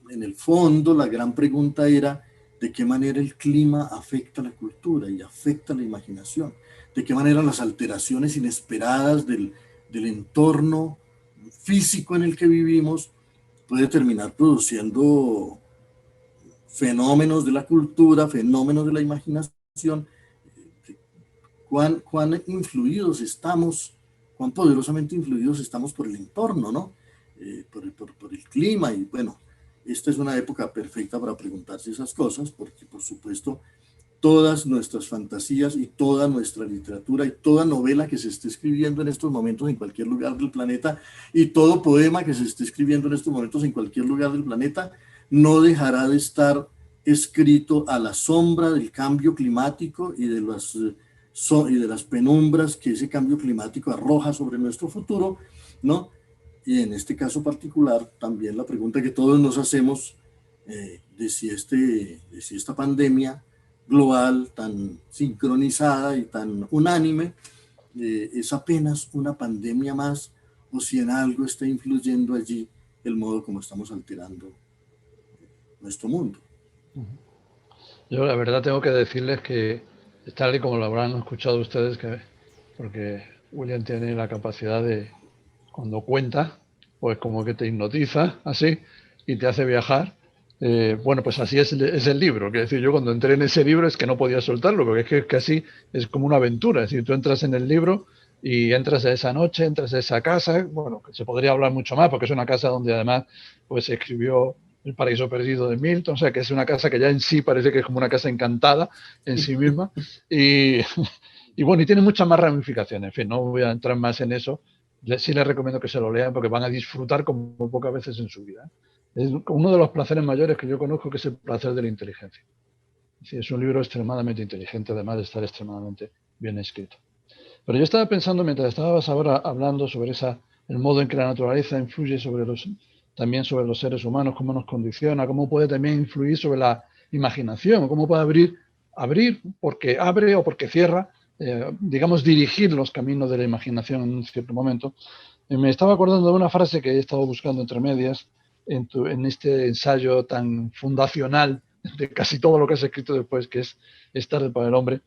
en el fondo, la gran pregunta era de qué manera el clima afecta la cultura y afecta la imaginación, de qué manera las alteraciones inesperadas del entorno físico en el que vivimos puede terminar produciendo fenómenos de la cultura, fenómenos de la imaginación. Cuán influidos estamos, cuán poderosamente influidos estamos por el entorno, ¿no? Por el clima. Y bueno, esta es una época perfecta para preguntarse esas cosas, porque por supuesto todas nuestras fantasías y toda nuestra literatura y toda novela que se esté escribiendo en estos momentos en cualquier lugar del planeta y todo poema que se esté escribiendo en estos momentos en cualquier lugar del planeta no dejará de estar escrito a la sombra del cambio climático y de las penumbras que ese cambio climático arroja sobre nuestro futuro, ¿no? Y en este caso particular, también la pregunta que todos nos hacemos de si esta pandemia global tan sincronizada y tan unánime es apenas una pandemia más, o si en algo está influyendo allí el modo como estamos alterando nuestro mundo. Yo la verdad tengo que decirles que, tal y como lo habrán escuchado ustedes, porque William tiene la capacidad de, cuando cuenta, pues como que te hipnotiza así y te hace viajar. Bueno, pues así es el libro. Quiero decir, yo cuando entré en ese libro es que no podía soltarlo, porque es que casi es como una aventura. Es decir, tú entras en el libro y entras a esa noche, entras a esa casa. Bueno, que se podría hablar mucho más, porque es una casa donde además pues se escribió El paraíso perdido de Milton. O sea, que es una casa que ya en sí parece que es como una casa encantada en sí misma. Y bueno, y tiene muchas más ramificaciones. En fin, no voy a entrar más en eso. Sí les recomiendo que se lo lean porque van a disfrutar como pocas veces en su vida. Es uno de los placeres mayores que yo conozco, que es el placer de la inteligencia. Sí, es un libro extremadamente inteligente, además de estar extremadamente bien escrito. Pero yo estaba pensando, mientras estabas ahora hablando sobre el modo en que la naturaleza influye también sobre los seres humanos, cómo nos condiciona, cómo puede también influir sobre la imaginación, cómo puede abrir porque abre o porque cierra, digamos, dirigir los caminos de la imaginación en un cierto momento. Me estaba acordando de una frase que he estado buscando entre medias en este ensayo tan fundacional de casi todo lo que has escrito después, que es Tarde para el hombre,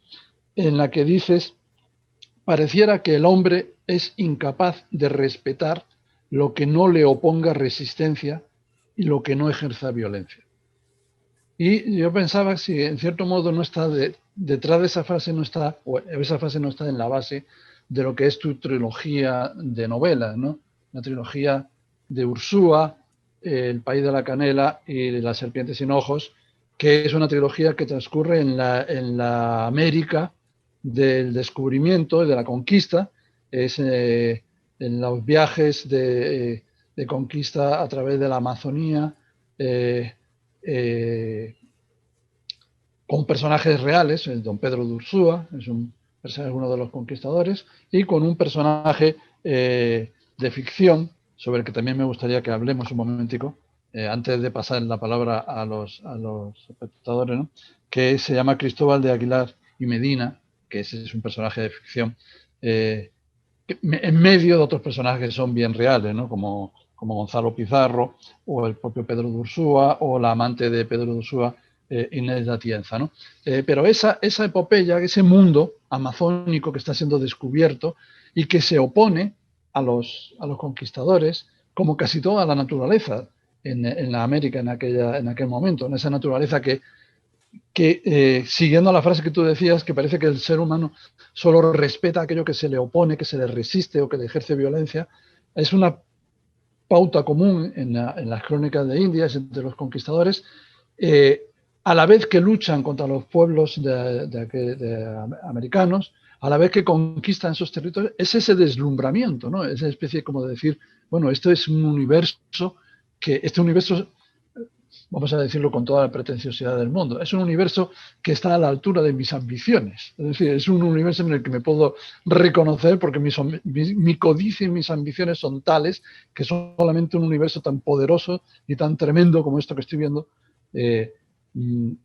en la que dices: pareciera que el hombre es incapaz de respetar lo que no le oponga resistencia y lo que no ejerza violencia. Y yo pensaba si en cierto modo no está detrás de esa frase, o esa frase no está en la base de lo que es tu trilogía de novelas, ¿no? Una trilogía de Ursúa, El país de la canela y Las serpientes sin ojos, que es una trilogía que transcurre en la América del descubrimiento y de la conquista. Es en los viajes de conquista a través de la Amazonía, con personajes reales. Don Pedro de Ursúa es uno de los conquistadores, y con un personaje de ficción sobre el que también me gustaría que hablemos un momentico, antes de pasar la palabra a los espectadores, ¿no? Que se llama Cristóbal de Aguilar y Medina, que ese es un personaje de ficción, en medio de otros personajes que son bien reales, ¿no? Como Gonzalo Pizarro, o el propio Pedro de Ursúa, o la amante de Pedro de Ursúa, Inés de Atienza, ¿no? Pero esa epopeya, ese mundo amazónico que está siendo descubierto y que se opone a los conquistadores, como casi toda la naturaleza en la América en aquel momento, en esa naturaleza que siguiendo la frase que tú decías, que parece que el ser humano solo respeta aquello que se le opone, que se le resiste o que le ejerce violencia. Es una pauta común en las crónicas de Indias entre los conquistadores, a la vez que luchan contra los pueblos americanos, a la vez que conquistan esos territorios. Es ese deslumbramiento, ¿no? Esa especie como de decir, bueno, esto es un universo vamos a decirlo con toda la pretenciosidad del mundo, es un universo que está a la altura de mis ambiciones. Es decir, es un universo en el que me puedo reconocer porque mi codicia y mis ambiciones son tales que solamente un universo tan poderoso y tan tremendo como esto que estoy viendo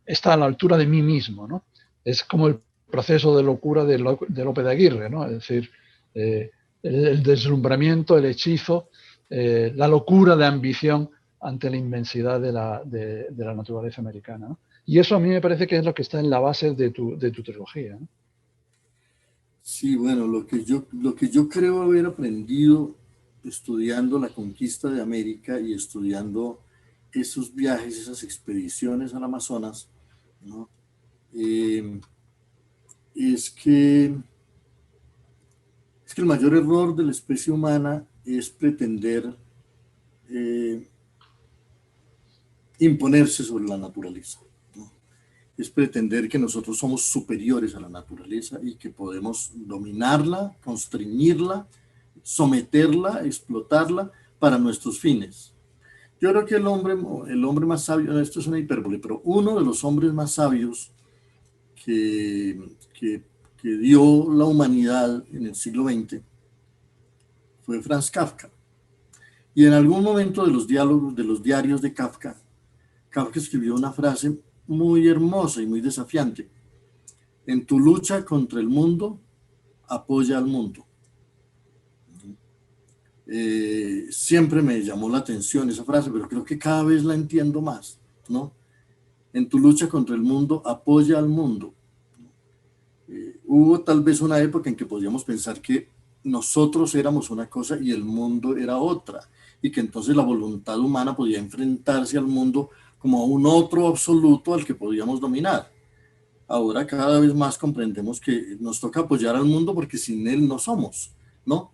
está a la altura de mí mismo, ¿no? Es como el proceso de locura de Lope de Aguirre, ¿no? Es decir, el deslumbramiento, el hechizo, la locura de ambición ante la inmensidad de la naturaleza americana, ¿no? Y eso a mí me parece que es lo que está en la base de tu trilogía, ¿no? Sí, bueno, lo que yo creo haber aprendido estudiando la conquista de América y estudiando esos viajes, esas expediciones al Amazonas, ¿no? Es que el mayor error de la especie humana es pretender imponerse sobre la naturaleza, ¿no? Es pretender que nosotros somos superiores a la naturaleza y que podemos dominarla, constreñirla, someterla, explotarla para nuestros fines. Yo creo que el hombre más sabio, esto es una hipérbole, pero uno de los hombres más sabios que dio la humanidad en el siglo XX fue Franz Kafka. Y en algún momento de los diarios de Kafka escribió una frase muy hermosa y muy desafiante: en tu lucha contra el mundo, apoya al mundo. Siempre me llamó la atención esa frase, pero creo que cada vez la entiendo más, ¿no? En tu lucha contra el mundo, apoya al mundo. Hubo tal vez una época en que podíamos pensar que nosotros éramos una cosa y el mundo era otra, y que entonces la voluntad humana podía enfrentarse al mundo como a un otro absoluto al que podíamos dominar. Ahora cada vez más comprendemos que nos toca apoyar al mundo porque sin él no somos, ¿no?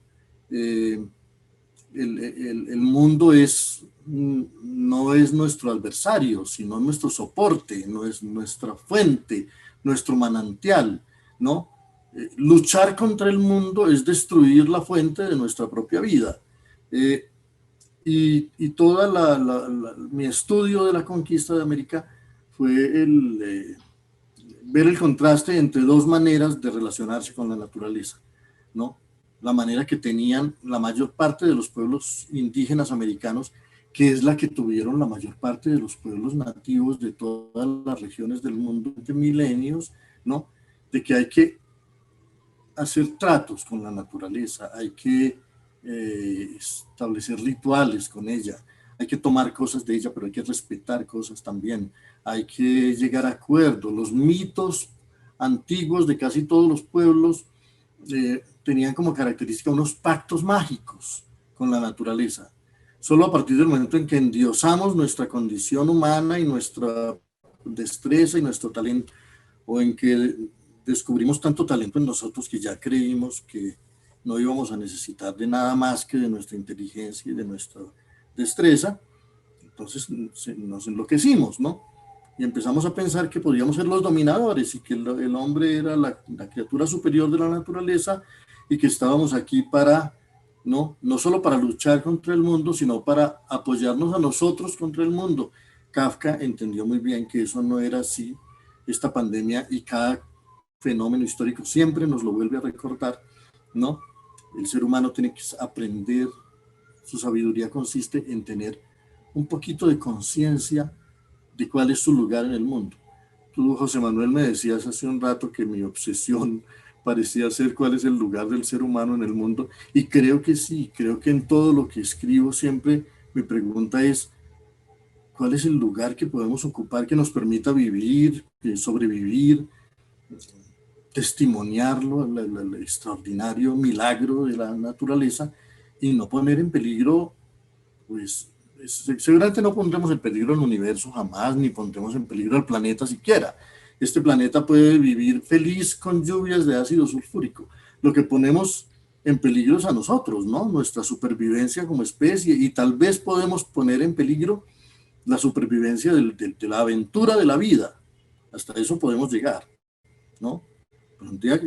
El mundo no es nuestro adversario, sino nuestro soporte, no es nuestra fuente, nuestro manantial, ¿no? Luchar contra el mundo es destruir la fuente de nuestra propia vida. Y toda mi estudio de la conquista de América fue ver el contraste entre dos maneras de relacionarse con la naturaleza, ¿no? La manera que tenían la mayor parte de los pueblos indígenas americanos, que es la que tuvieron la mayor parte de los pueblos nativos de todas las regiones del mundo de milenios, ¿no? De que hay que hacer tratos con la naturaleza, hay que establecer rituales con ella, hay que tomar cosas de ella, pero hay que respetar cosas también, hay que llegar a acuerdos. Los mitos antiguos de casi todos los pueblos tenían como característica unos pactos mágicos con la naturaleza. Solo a partir del momento en que endiosamos nuestra condición humana y nuestra destreza y nuestro talento, o en que descubrimos tanto talento en nosotros que ya creímos que no íbamos a necesitar de nada más que de nuestra inteligencia y de nuestro destreza. Entonces nos enloquecimos, ¿no? Y empezamos a pensar que podíamos ser los dominadores y que el hombre era la criatura superior de la naturaleza y que estábamos aquí para, no solo para luchar contra el mundo, sino para apoyarnos a nosotros contra el mundo. Kafka entendió muy bien que eso no era así. Esta pandemia y cada fenómeno histórico siempre nos lo vuelve a recordar, ¿no? El ser humano tiene que aprender, su sabiduría consiste en tener un poquito de conciencia de cuál es su lugar en el mundo. Tú, José Manuel, me decías hace un rato que mi obsesión parecía ser cuál es el lugar del ser humano en el mundo, y creo que sí, creo que en todo lo que escribo siempre mi pregunta es cuál es el lugar que podemos ocupar que nos permita vivir, sobrevivir, testimoniarlo, el extraordinario milagro de la naturaleza y no poner en peligro, pues, seguramente no pondremos en peligro el universo jamás, ni pondremos en peligro el planeta siquiera. Este planeta puede vivir feliz con lluvias de ácido sulfúrico. Lo que ponemos en peligro es a nosotros, ¿no? Nuestra supervivencia como especie, y tal vez podemos poner en peligro la supervivencia de la aventura de la vida. Hasta eso podemos llegar, ¿no? Pero un día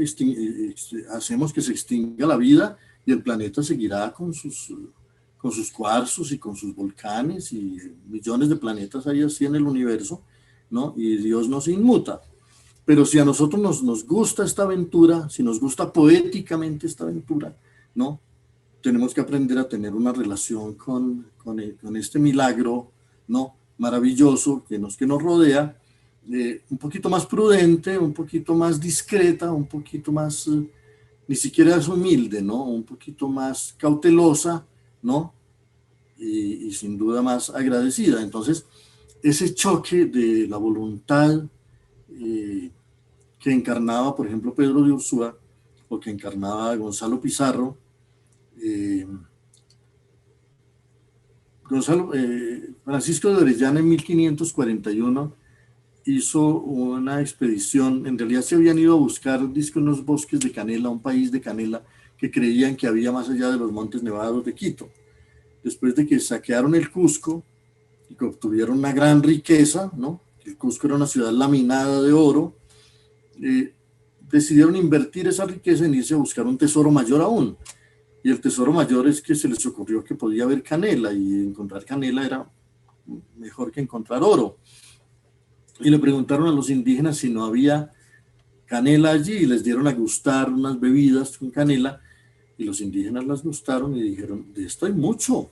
hacemos que se extinga la vida y el planeta seguirá con sus cuarzos y con sus volcanes, y millones de planetas hay así en el universo, ¿no? Y Dios no se inmuta. Pero si a nosotros nos gusta esta aventura, si nos gusta poéticamente esta aventura, ¿no? Tenemos que aprender a tener una relación con este milagro, ¿no? Maravilloso que nos rodea, un poquito más prudente, un poquito más discreta, un poquito más, ni siquiera es humilde, ¿no? Un poquito más cautelosa, ¿no? Y sin duda más agradecida. Entonces, ese choque de la voluntad que encarnaba, por ejemplo, Pedro de Ursúa, o que encarnaba Gonzalo Pizarro, Francisco de Orellana en 1541 hizo una expedición. En realidad se habían ido a buscar unos bosques de canela, un país de canela que creían que había más allá de los montes nevados de Quito. Después de que saquearon el Cusco y que obtuvieron una gran riqueza, ¿no? El Cusco era una ciudad laminada de oro, decidieron invertir esa riqueza en irse a buscar un tesoro mayor aún. Y el tesoro mayor es que se les ocurrió que podía haber canela, y encontrar canela era mejor que encontrar oro. Y le preguntaron a los indígenas si no había canela allí, y les dieron a gustar unas bebidas con canela, y los indígenas las gustaron y dijeron, de esto hay mucho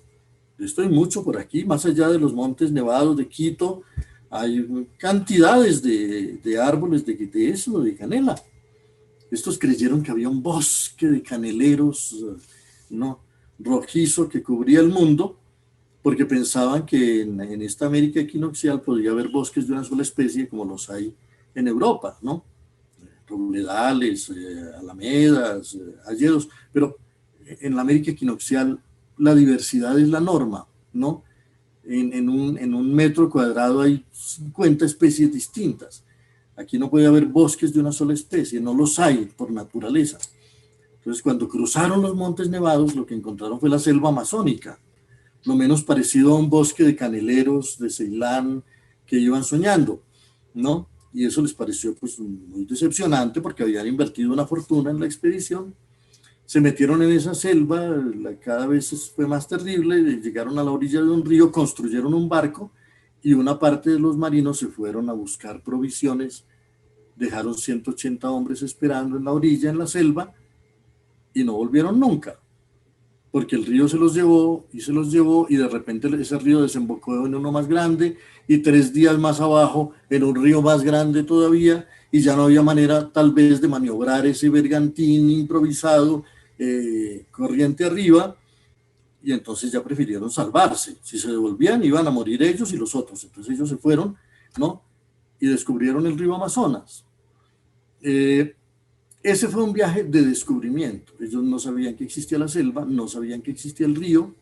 por aquí, más allá de los montes nevados de Quito, hay cantidades de árboles de eso, de canela. Estos creyeron que había un bosque de caneleros, ¿no? Rojizo que cubría el mundo, porque pensaban que en esta América equinoccial podía haber bosques de una sola especie como los hay en Europa, ¿no? Robledales, alamedas, hayedos, pero en la América equinoccial la diversidad es la norma, ¿no? En un metro cuadrado hay 50 especies distintas. Aquí no puede haber bosques de una sola especie, no los hay por naturaleza. Entonces, cuando cruzaron los montes nevados, lo que encontraron fue la selva amazónica, lo menos parecido a un bosque de caneleros de Ceilán que iban soñando, ¿no? Y eso les pareció pues muy decepcionante, porque habían invertido una fortuna en la expedición. Se metieron en esa selva, cada vez fue más terrible, llegaron a la orilla de un río, construyeron un barco, y una parte de los marinos se fueron a buscar provisiones, dejaron 180 hombres esperando en la orilla, en la selva, y no volvieron nunca, porque el río se los llevó, y de repente ese río desembocó en uno más grande, y 3 días más abajo en un río más grande todavía, y ya no había manera tal vez de maniobrar ese bergantín improvisado, corriente arriba, y entonces ya prefirieron salvarse. Si se devolvían iban a morir ellos y los otros. Entonces ellos se fueron, ¿no? Y descubrieron el río Amazonas. Ese fue un viaje de descubrimiento. Ellos no sabían que existía la selva, no sabían que existía el río,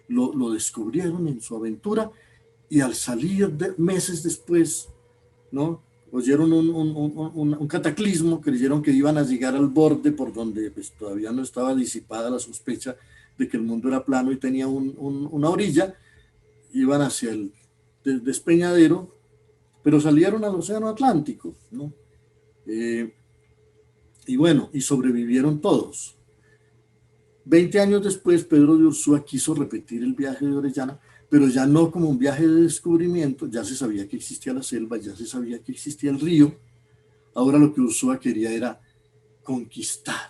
lo descubrieron en su aventura, y al salir meses después, ¿no? Oyeron un cataclismo, creyeron que iban a llegar al borde por donde pues, todavía no estaba disipada la sospecha de que el mundo era plano y tenía una orilla, iban hacia el despeñadero, pero salieron al Océano Atlántico, ¿no? Y bueno, y sobrevivieron todos. 20 años después, Pedro de Ursúa quiso repetir el viaje de Orellana, pero ya no como un viaje de descubrimiento, ya se sabía que existía la selva, ya se sabía que existía el río. Ahora lo que Ursúa quería era conquistar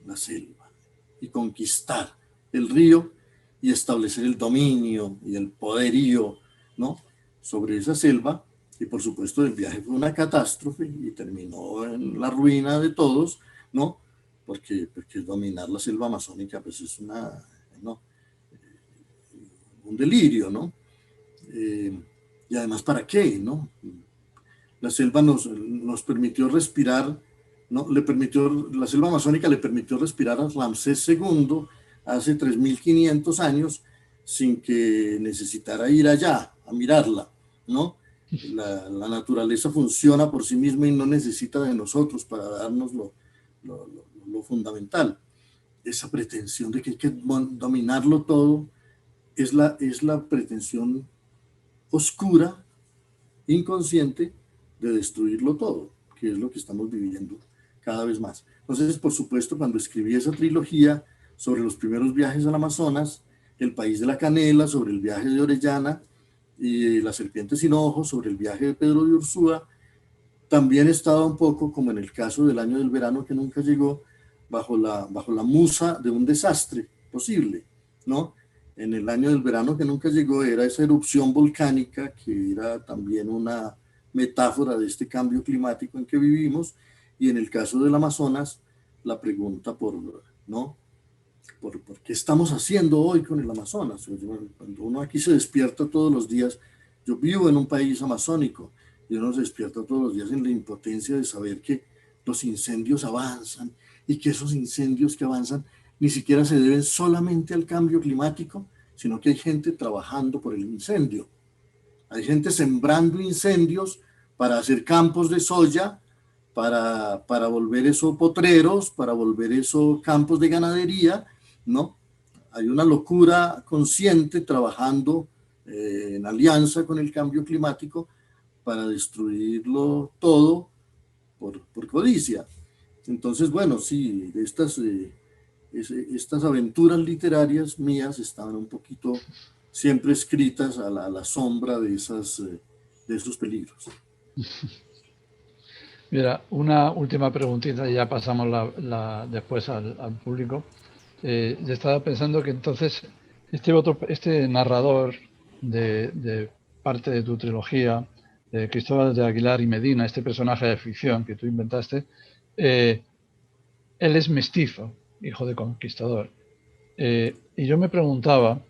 la selva y conquistar el río y establecer el dominio y el poderío, ¿no?, sobre esa selva. Y por supuesto el viaje fue una catástrofe y terminó en la ruina de todos, ¿no? Porque dominar la selva amazónica pues es ¿no?, un delirio, ¿no? Y además, ¿para qué, no? La selva nos permitió respirar, ¿no? La selva amazónica le permitió respirar a Ramsés II hace 3.500 años sin que necesitara ir allá a mirarla, ¿no? La naturaleza funciona por sí misma y no necesita de nosotros para darnos lo fundamental. Esa pretensión de que hay que dominarlo todo es la pretensión oscura, inconsciente, de destruirlo todo, que es lo que estamos viviendo cada vez más. Entonces, por supuesto, cuando escribí esa trilogía sobre los primeros viajes al Amazonas, El país de la canela, sobre el viaje de Orellana, y La serpiente sin ojos, sobre el viaje de Pedro de Ursúa, también estaba un poco, como en el caso del año del verano que nunca llegó, bajo la musa de un desastre posible, ¿no? En el año del verano que nunca llegó era esa erupción volcánica que era también una metáfora de este cambio climático en que vivimos, y en el caso del Amazonas, la pregunta ¿no?, por qué estamos haciendo hoy con el Amazonas. Cuando uno aquí se despierta todos los días, yo vivo en un país amazónico, y uno se despierta todos los días en la impotencia de saber que los incendios avanzan, y que esos incendios que avanzan ni siquiera se deben solamente al cambio climático, sino que hay gente trabajando por el incendio. Hay gente sembrando incendios para hacer campos de soya, para volver eso potreros, para volver eso campos de ganadería, ¿no? Hay una locura consciente trabajando en alianza con el cambio climático para destruirlo todo por codicia. Entonces, bueno, sí, estas aventuras literarias mías estaban un poquito siempre escritas a la sombra de esos peligros. Mira, una última preguntita y ya pasamos después al público. Yo estaba pensando que entonces este narrador de parte de tu trilogía, Cristóbal de Aguilar y Medina, este personaje de ficción que tú inventaste, él es mestizo, hijo de conquistador. Y yo me preguntaba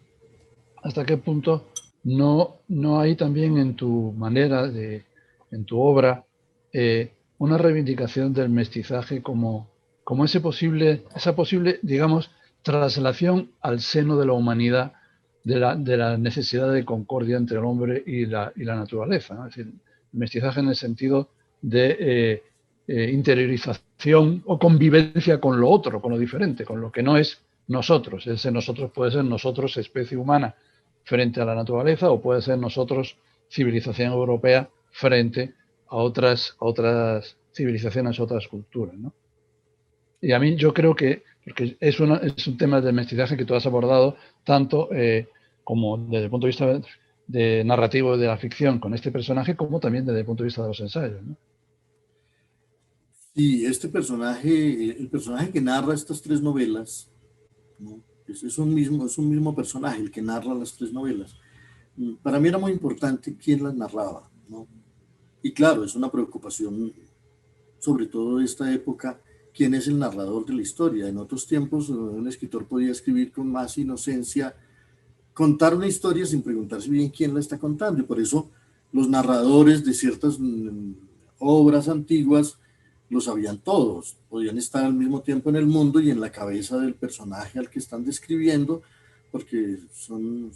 hasta qué punto no hay también en tu manera, en tu obra, una reivindicación del mestizaje como esa posible, digamos, traslación al seno de la humanidad de la necesidad de concordia entre el hombre y la naturaleza, ¿no? Es decir, el mestizaje en el sentido de interiorización o convivencia con lo otro, con lo diferente, con lo que no es nosotros. Ese nosotros puede ser nosotros, especie humana, frente a la naturaleza, o puede ser nosotros, civilización europea, frente a otras civilizaciones, otras culturas, ¿no? Y a mí yo creo que, porque es un tema de mestizaje que tú has abordado tanto como desde el punto de vista de narrativo de la ficción con este personaje, como también desde el punto de vista de los ensayos, ¿no? Y este personaje, el personaje que narra estas tres novelas, ¿no?, es un mismo personaje el que narra las tres novelas. Para mí era muy importante quién las narraba, ¿no? Y claro, es una preocupación, sobre todo de esta época, quién es el narrador de la historia. En otros tiempos, un escritor podía escribir con más inocencia, contar una historia sin preguntarse bien quién la está contando. Y por eso los narradores de ciertas obras antiguas lo sabían todos, podían estar al mismo tiempo en el mundo y en la cabeza del personaje al que están describiendo, porque son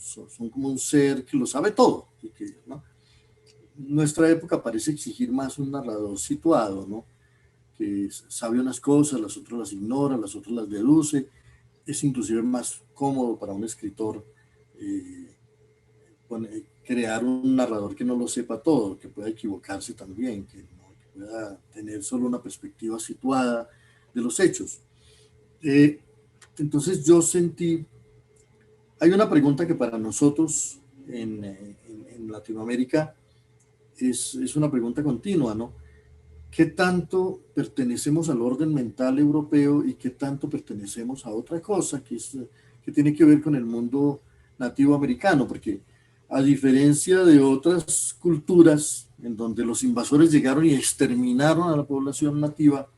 como un ser que lo sabe todo. Y que, ¿no?, nuestra época parece exigir más un narrador situado, ¿no?, que sabe unas cosas, las otras las ignora, las otras las deduce, es inclusive más cómodo para un escritor crear un narrador que no lo sepa todo, que pueda equivocarse también, que pueda tener solo una perspectiva situada de los hechos. Entonces yo sentí, hay una pregunta que para nosotros en Latinoamérica es una pregunta continua, ¿no? ¿Qué tanto pertenecemos al orden mental europeo y qué tanto pertenecemos a otra cosa que tiene que ver con el mundo nativo americano? Porque a diferencia de otras culturas en donde los invasores llegaron y exterminaron a la población nativa,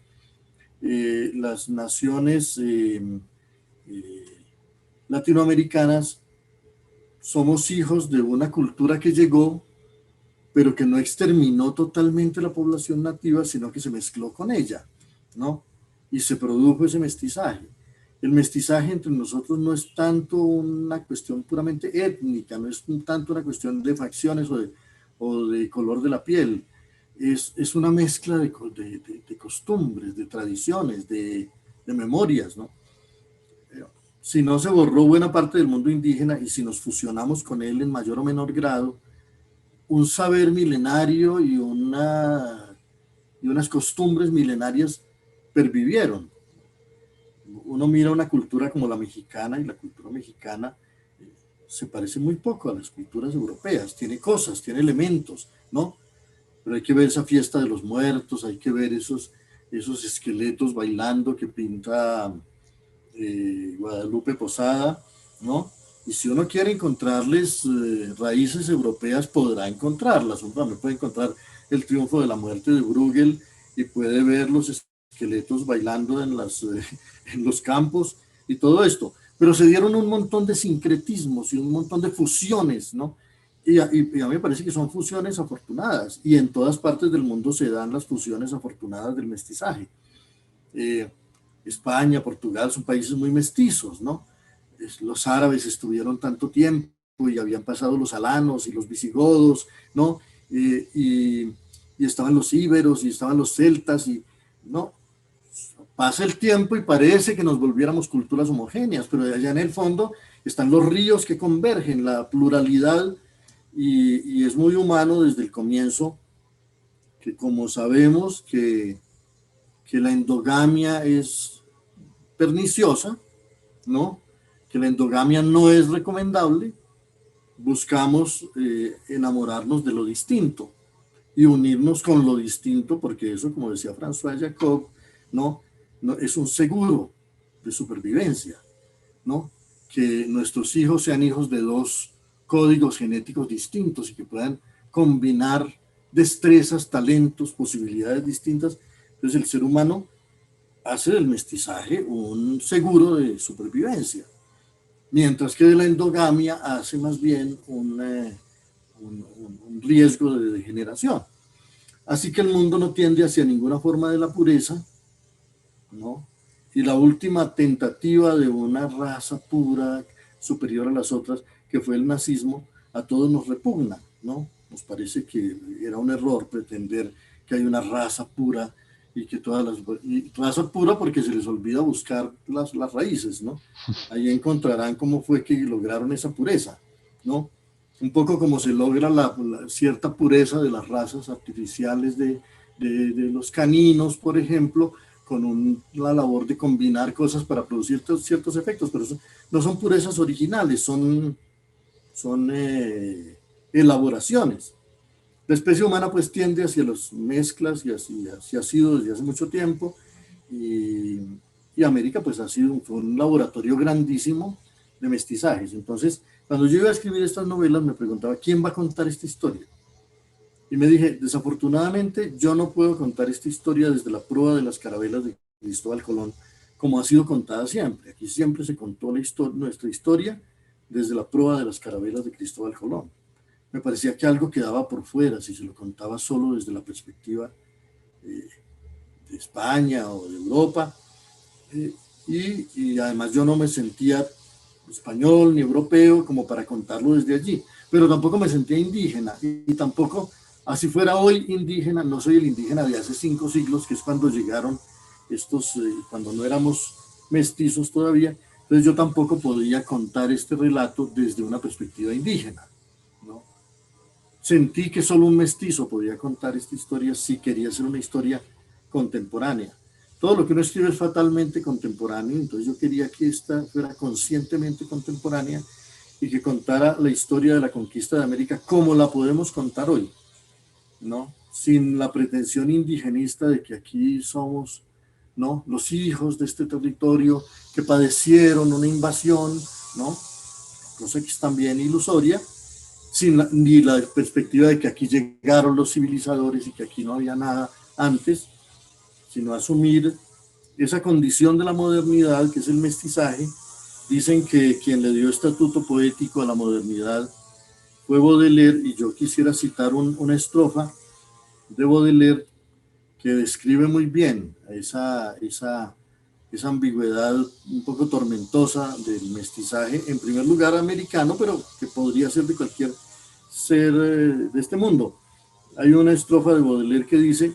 las naciones latinoamericanas somos hijos de una cultura que llegó, pero que no exterminó totalmente la población nativa, sino que se mezcló con ella, ¿no? Y se produjo ese mestizaje. El mestizaje entre nosotros no es tanto una cuestión puramente étnica, no es tanto una cuestión de facciones o de color de la piel, es una mezcla de costumbres, de tradiciones, de memorias, ¿no? Si no se borró buena parte del mundo indígena y si nos fusionamos con él en mayor o menor grado, un saber milenario y unas costumbres milenarias pervivieron. Uno mira una cultura como la mexicana y la cultura mexicana se parece muy poco a las culturas europeas, tiene cosas, tiene elementos, ¿no? Pero hay que ver esa fiesta de los muertos, hay que ver esos esqueletos bailando que pinta Guadalupe Posada, ¿no? Y si uno quiere encontrarles raíces europeas, podrá encontrarlas. Uno puede encontrar el triunfo de la muerte de Bruegel y puede ver los esqueletos bailando en los campos y todo esto. Pero se dieron un montón de sincretismos y un montón de fusiones, ¿no? Y a mí me parece que son fusiones afortunadas. Y en todas partes del mundo se dan las fusiones afortunadas del mestizaje. España, Portugal son países muy mestizos, ¿no? Los árabes estuvieron tanto tiempo y habían pasado los alanos y los visigodos, ¿no? Y estaban los íberos y estaban los celtas y, ¿no? Pasa el tiempo y parece que nos volviéramos culturas homogéneas, pero allá en el fondo están los ríos que convergen, la pluralidad y es muy humano desde el comienzo que como sabemos que la endogamia es perniciosa, ¿no? Que la endogamia no es recomendable, buscamos enamorarnos de lo distinto y unirnos con lo distinto, porque eso, como decía François Jacob, no es un seguro de supervivencia, ¿no? Que nuestros hijos sean hijos de dos códigos genéticos distintos y que puedan combinar destrezas, talentos, posibilidades distintas. Entonces el ser humano hace del mestizaje un seguro de supervivencia, mientras que de la endogamia hace más bien un riesgo de degeneración. Así que el mundo no tiende hacia ninguna forma de la pureza, ¿no? Y la última tentativa de una raza pura superior a las otras, que fue el nazismo, a todos nos repugna, ¿no? Nos parece que era un error pretender que hay una raza pura y que raza pura porque se les olvida buscar las raíces, ¿no? Ahí encontrarán cómo fue que lograron esa pureza, ¿no? Un poco como se logra la cierta pureza de las razas artificiales de los caninos, por ejemplo, con la labor de combinar cosas para producir ciertos efectos, pero no son purezas originales, son elaboraciones. La especie humana pues tiende hacia las mezclas y así ha sido desde hace mucho tiempo y América pues fue un laboratorio grandísimo de mestizajes. Entonces, cuando yo iba a escribir estas novelas me preguntaba, ¿quién va a contar esta historia? Y me dije, desafortunadamente yo no puedo contar esta historia desde la proa de las carabelas de Cristóbal Colón, como ha sido contada siempre. Aquí siempre se contó nuestra historia desde la proa de las carabelas de Cristóbal Colón. Me parecía que algo quedaba por fuera si se lo contaba solo desde la perspectiva de España o de Europa. Y además yo no me sentía español ni europeo como para contarlo desde allí, pero tampoco me sentía indígena y tampoco, así fuera hoy indígena, no soy el indígena de hace 5 siglos, que es cuando llegaron estos, cuando no éramos mestizos todavía, Entonces yo tampoco podía contar este relato desde una perspectiva indígena, ¿no? Sentí que solo un mestizo podía contar esta historia si quería ser una historia contemporánea. Todo lo que uno escribe es fatalmente contemporáneo, entonces yo quería que esta fuera conscientemente contemporánea y que contara la historia de la conquista de América como la podemos contar hoy, ¿no? Sin la pretensión indigenista de que aquí somos, ¿no?, los hijos de este territorio que padecieron una invasión, ¿no?, cosa que es también ilusoria, ni la perspectiva de que aquí llegaron los civilizadores y que aquí no había nada antes, sino asumir esa condición de la modernidad que es el mestizaje. Dicen que quien le dio estatuto poético a la modernidad fue Baudelaire, y yo quisiera citar una estrofa de Baudelaire que describe muy bien esa ambigüedad un poco tormentosa del mestizaje, en primer lugar americano, pero que podría ser de cualquier ser de este mundo. Hay una estrofa de Baudelaire que dice: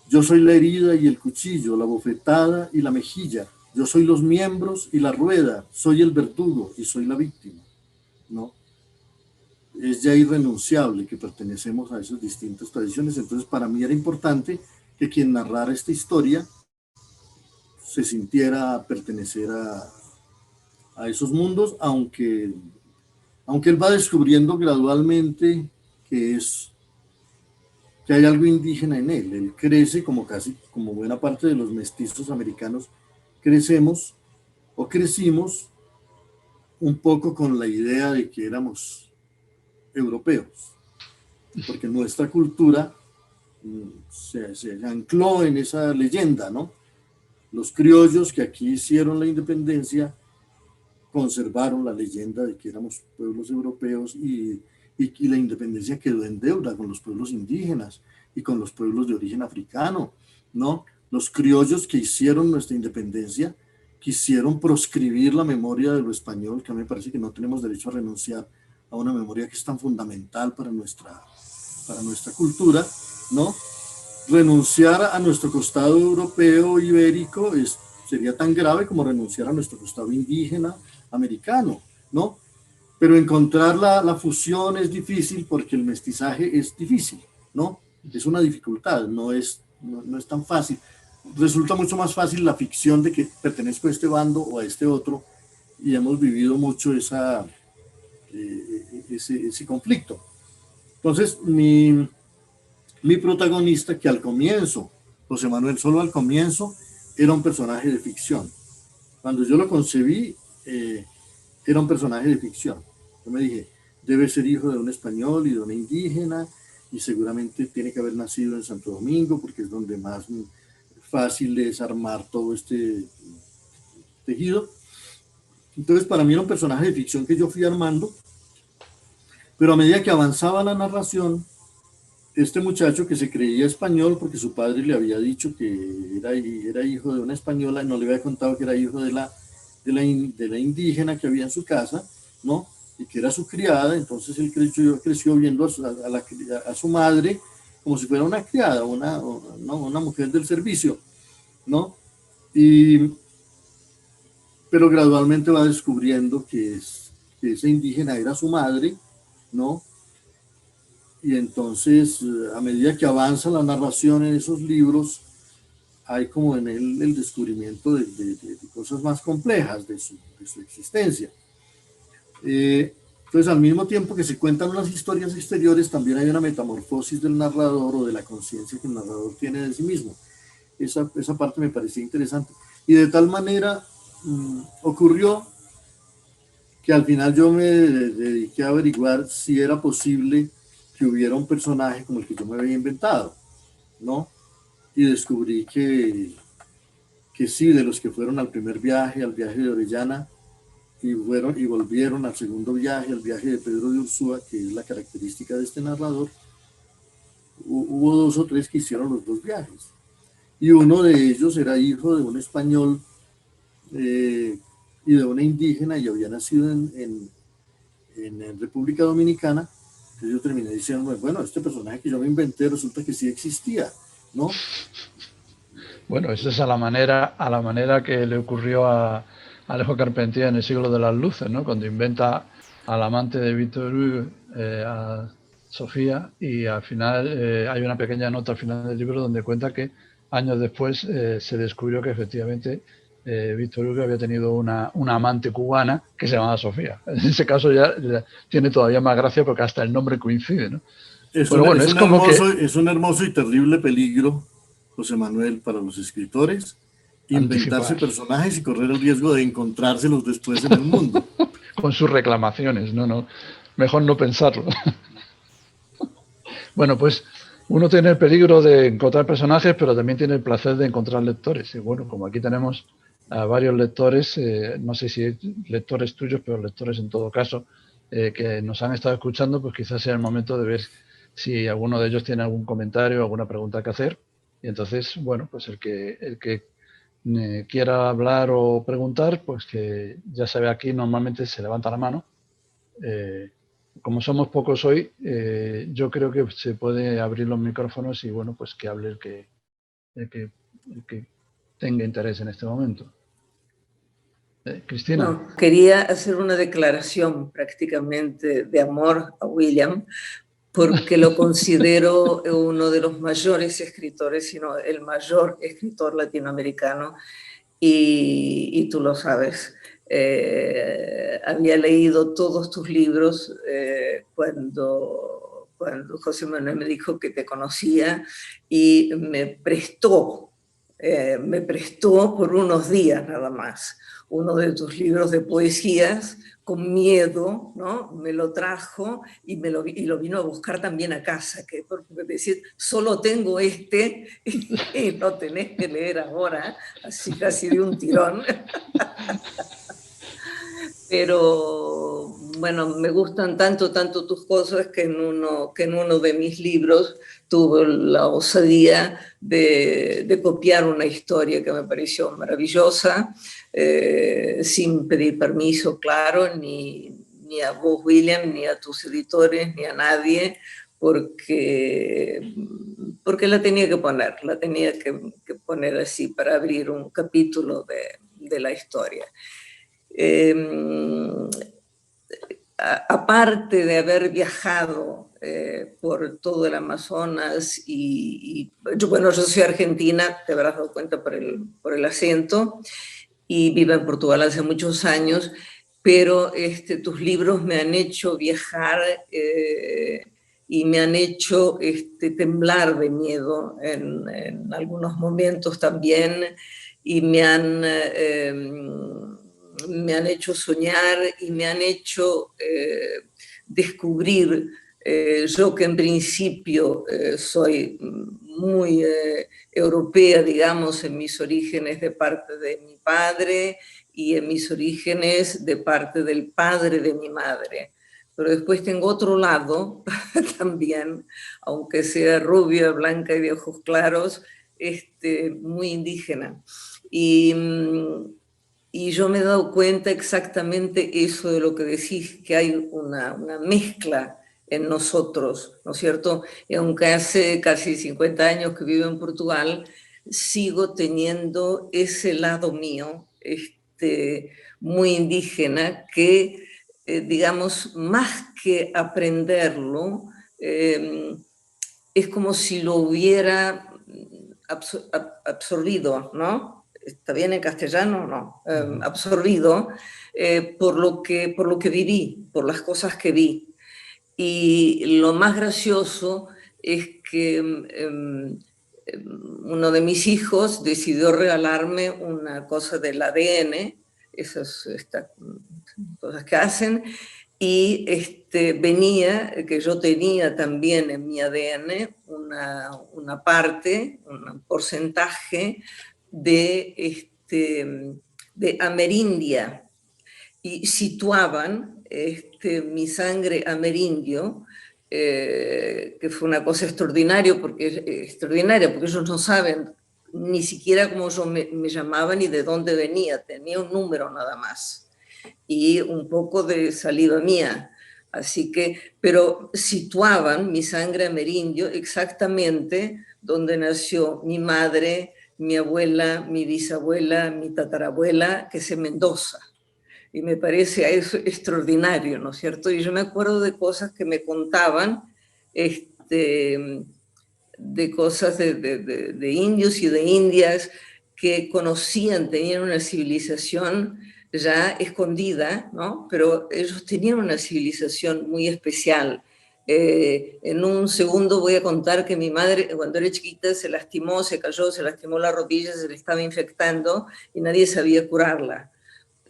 yo soy la herida y el cuchillo, la bofetada y la mejilla, yo soy los miembros y la rueda, soy el verdugo y soy la víctima, ¿no? Es ya irrenunciable que pertenecemos a esas distintas tradiciones. Entonces para mí era importante que quien narrara esta historia se sintiera pertenecer a esos mundos, aunque él va descubriendo gradualmente que hay algo indígena en él. Él crece como buena parte de los mestizos americanos, crecimos un poco con la idea de que éramos europeos, porque nuestra cultura se ancló en esa leyenda, ¿no? Los criollos que aquí hicieron la independencia conservaron la leyenda de que éramos pueblos europeos, y la independencia quedó en deuda con los pueblos indígenas y con los pueblos de origen africano, ¿no? Los criollos que hicieron nuestra independencia quisieron proscribir la memoria de lo español, que a mí me parece que no tenemos derecho a renunciar a una memoria que es tan fundamental para nuestra cultura, ¿no? Renunciar a nuestro costado europeo, ibérico, sería tan grave como renunciar a nuestro costado indígena, americano, ¿no? Pero encontrar la fusión es difícil, porque el mestizaje es difícil, ¿no? Es una dificultad, no es tan fácil. Resulta mucho más fácil la ficción de que pertenezco a este bando o a este otro, y hemos vivido mucho ese conflicto. Entonces, mi protagonista, que al comienzo, José Manuel, solo al comienzo, era un personaje de ficción. Cuando yo lo concebí, era un personaje de ficción. Yo me dije, debe ser hijo de un español y de una indígena, y seguramente tiene que haber nacido en Santo Domingo, porque es donde más fácil es armar todo este tejido. Entonces, para mí era un personaje de ficción que yo fui armando, pero a medida que avanzaba la narración, este muchacho, que se creía español porque su padre le había dicho que era hijo de una española, no le había contado que era hijo de la indígena que había en su casa, ¿no? Y que era su criada. Entonces él creció viendo a su madre como si fuera una criada, una mujer del servicio, ¿no? Pero gradualmente va descubriendo que esa indígena era su madre, ¿no? Y entonces, a medida que avanza la narración en esos libros, hay como en él el descubrimiento de cosas más complejas de su existencia. Entonces, al mismo tiempo que se cuentan unas historias exteriores, también hay una metamorfosis del narrador, o de la conciencia que el narrador tiene de sí mismo. Esa parte me parecía interesante. Y de tal manera ocurrió que al final yo me dediqué a averiguar si era posible que hubiera un personaje como el que yo me había inventado, ¿no? Y descubrí que sí, de los que fueron al primer viaje, al viaje de Orellana, y volvieron al segundo viaje, al viaje de Pedro de Ursúa, que es la característica de este narrador, hubo 2 o 3 que hicieron los 2 viajes. Y uno de ellos era hijo de un español y de una indígena, y había nacido en República Dominicana. Entonces yo terminé diciendo, bueno, este personaje que yo me inventé resulta que sí existía, ¿no? Bueno, eso es a la manera que le ocurrió a Alejo Carpentier en El siglo de las luces, ¿no? Cuando inventa al amante de Victor Hugo, a Sofía, y al final hay una pequeña nota al final del libro donde cuenta que años después se descubrió que efectivamente Victor Hugo había tenido una amante cubana que se llamaba Sofía. En ese caso ya tiene todavía más gracia porque hasta el nombre coincide, ¿no? Es Pero bueno, es como que... Es un hermoso y terrible peligro, José Manuel, para los escritores, inventarse Anticipar. personajes y correr el riesgo de encontrárselos después en el mundo. Con sus reclamaciones, no, mejor no pensarlo. Bueno, pues uno tiene el peligro de encontrar personajes, pero también tiene el placer de encontrar lectores. Y bueno, como aquí tenemos a varios lectores, no sé si lectores tuyos, pero lectores en todo caso, que nos han estado escuchando, pues quizás sea el momento de ver si alguno de ellos tiene algún comentario, alguna pregunta que hacer. Y entonces, bueno, pues el que quiera hablar o preguntar, pues que ya sabe, aquí normalmente se levanta la mano. Como somos pocos hoy, yo creo que se puede abrir los micrófonos y bueno, pues que hable el que tenga interés en este momento. Cristina. No, quería hacer una declaración prácticamente de amor a William, porque lo considero uno de los mayores escritores, sino el mayor escritor latinoamericano, y tú lo sabes. Había leído todos tus libros cuando José Manuel me dijo que te conocía, y me prestó por unos días nada más uno de tus libros de poesías, con miedo, ¿no? Me lo trajo y lo vino a buscar también a casa, que porque decir, solo tengo este y lo tenés que leer ahora, así casi de un tirón. Pero bueno, me gustan tanto tus cosas que en uno de mis libros tuve la osadía de copiar una historia que me pareció maravillosa, sin pedir permiso, claro, ni a vos, William, ni a tus editores, ni a nadie, porque la tenía que poner así para abrir un capítulo de la historia. Aparte de haber viajado por todo el Amazonas yo soy argentina, te habrás dado cuenta por el acento, y vivo en Portugal hace muchos años, pero tus libros me han hecho viajar y me han hecho temblar de miedo en algunos momentos también, y me han hecho soñar y me han hecho descubrir, yo que en principio soy muy europea, digamos, en mis orígenes de parte de mi padre y en mis orígenes de parte del padre de mi madre. Pero después tengo otro lado también, aunque sea rubia, blanca y de ojos claros, muy indígena. Y yo me he dado cuenta exactamente eso de lo que decís, que hay una mezcla en nosotros, ¿no es cierto? Y aunque hace casi 50 años que vivo en Portugal, sigo teniendo ese lado mío, muy indígena, que, digamos, más que aprenderlo, es como si lo hubiera absorbido, ¿no? ¿Está bien en castellano? No. Absorbido por lo que viví, por las cosas que vi. Y lo más gracioso es que uno de mis hijos decidió regalarme una cosa del ADN, esas cosas que hacen, y venía, que yo tenía también en mi ADN una parte, un porcentaje de amerindia, y situaban mi sangre amerindio, que fue una cosa extraordinaria porque ellos no saben ni siquiera cómo yo me llamaba ni de dónde venía, tenía un número nada más y un poco de saliva mía. Así que, pero situaban mi sangre amerindio exactamente donde nació mi madre, mi abuela, mi bisabuela, mi tatarabuela, que es en Mendoza. Y me parece eso extraordinario, ¿no es cierto? Y yo me acuerdo de cosas que me contaban, de cosas de indios y de indias que conocían, tenían una civilización ya escondida, ¿no? Pero ellos tenían una civilización muy especial. En un segundo voy a contar que mi madre, cuando era chiquita, se lastimó, se cayó, se lastimó la rodilla, se le estaba infectando y nadie sabía curarla.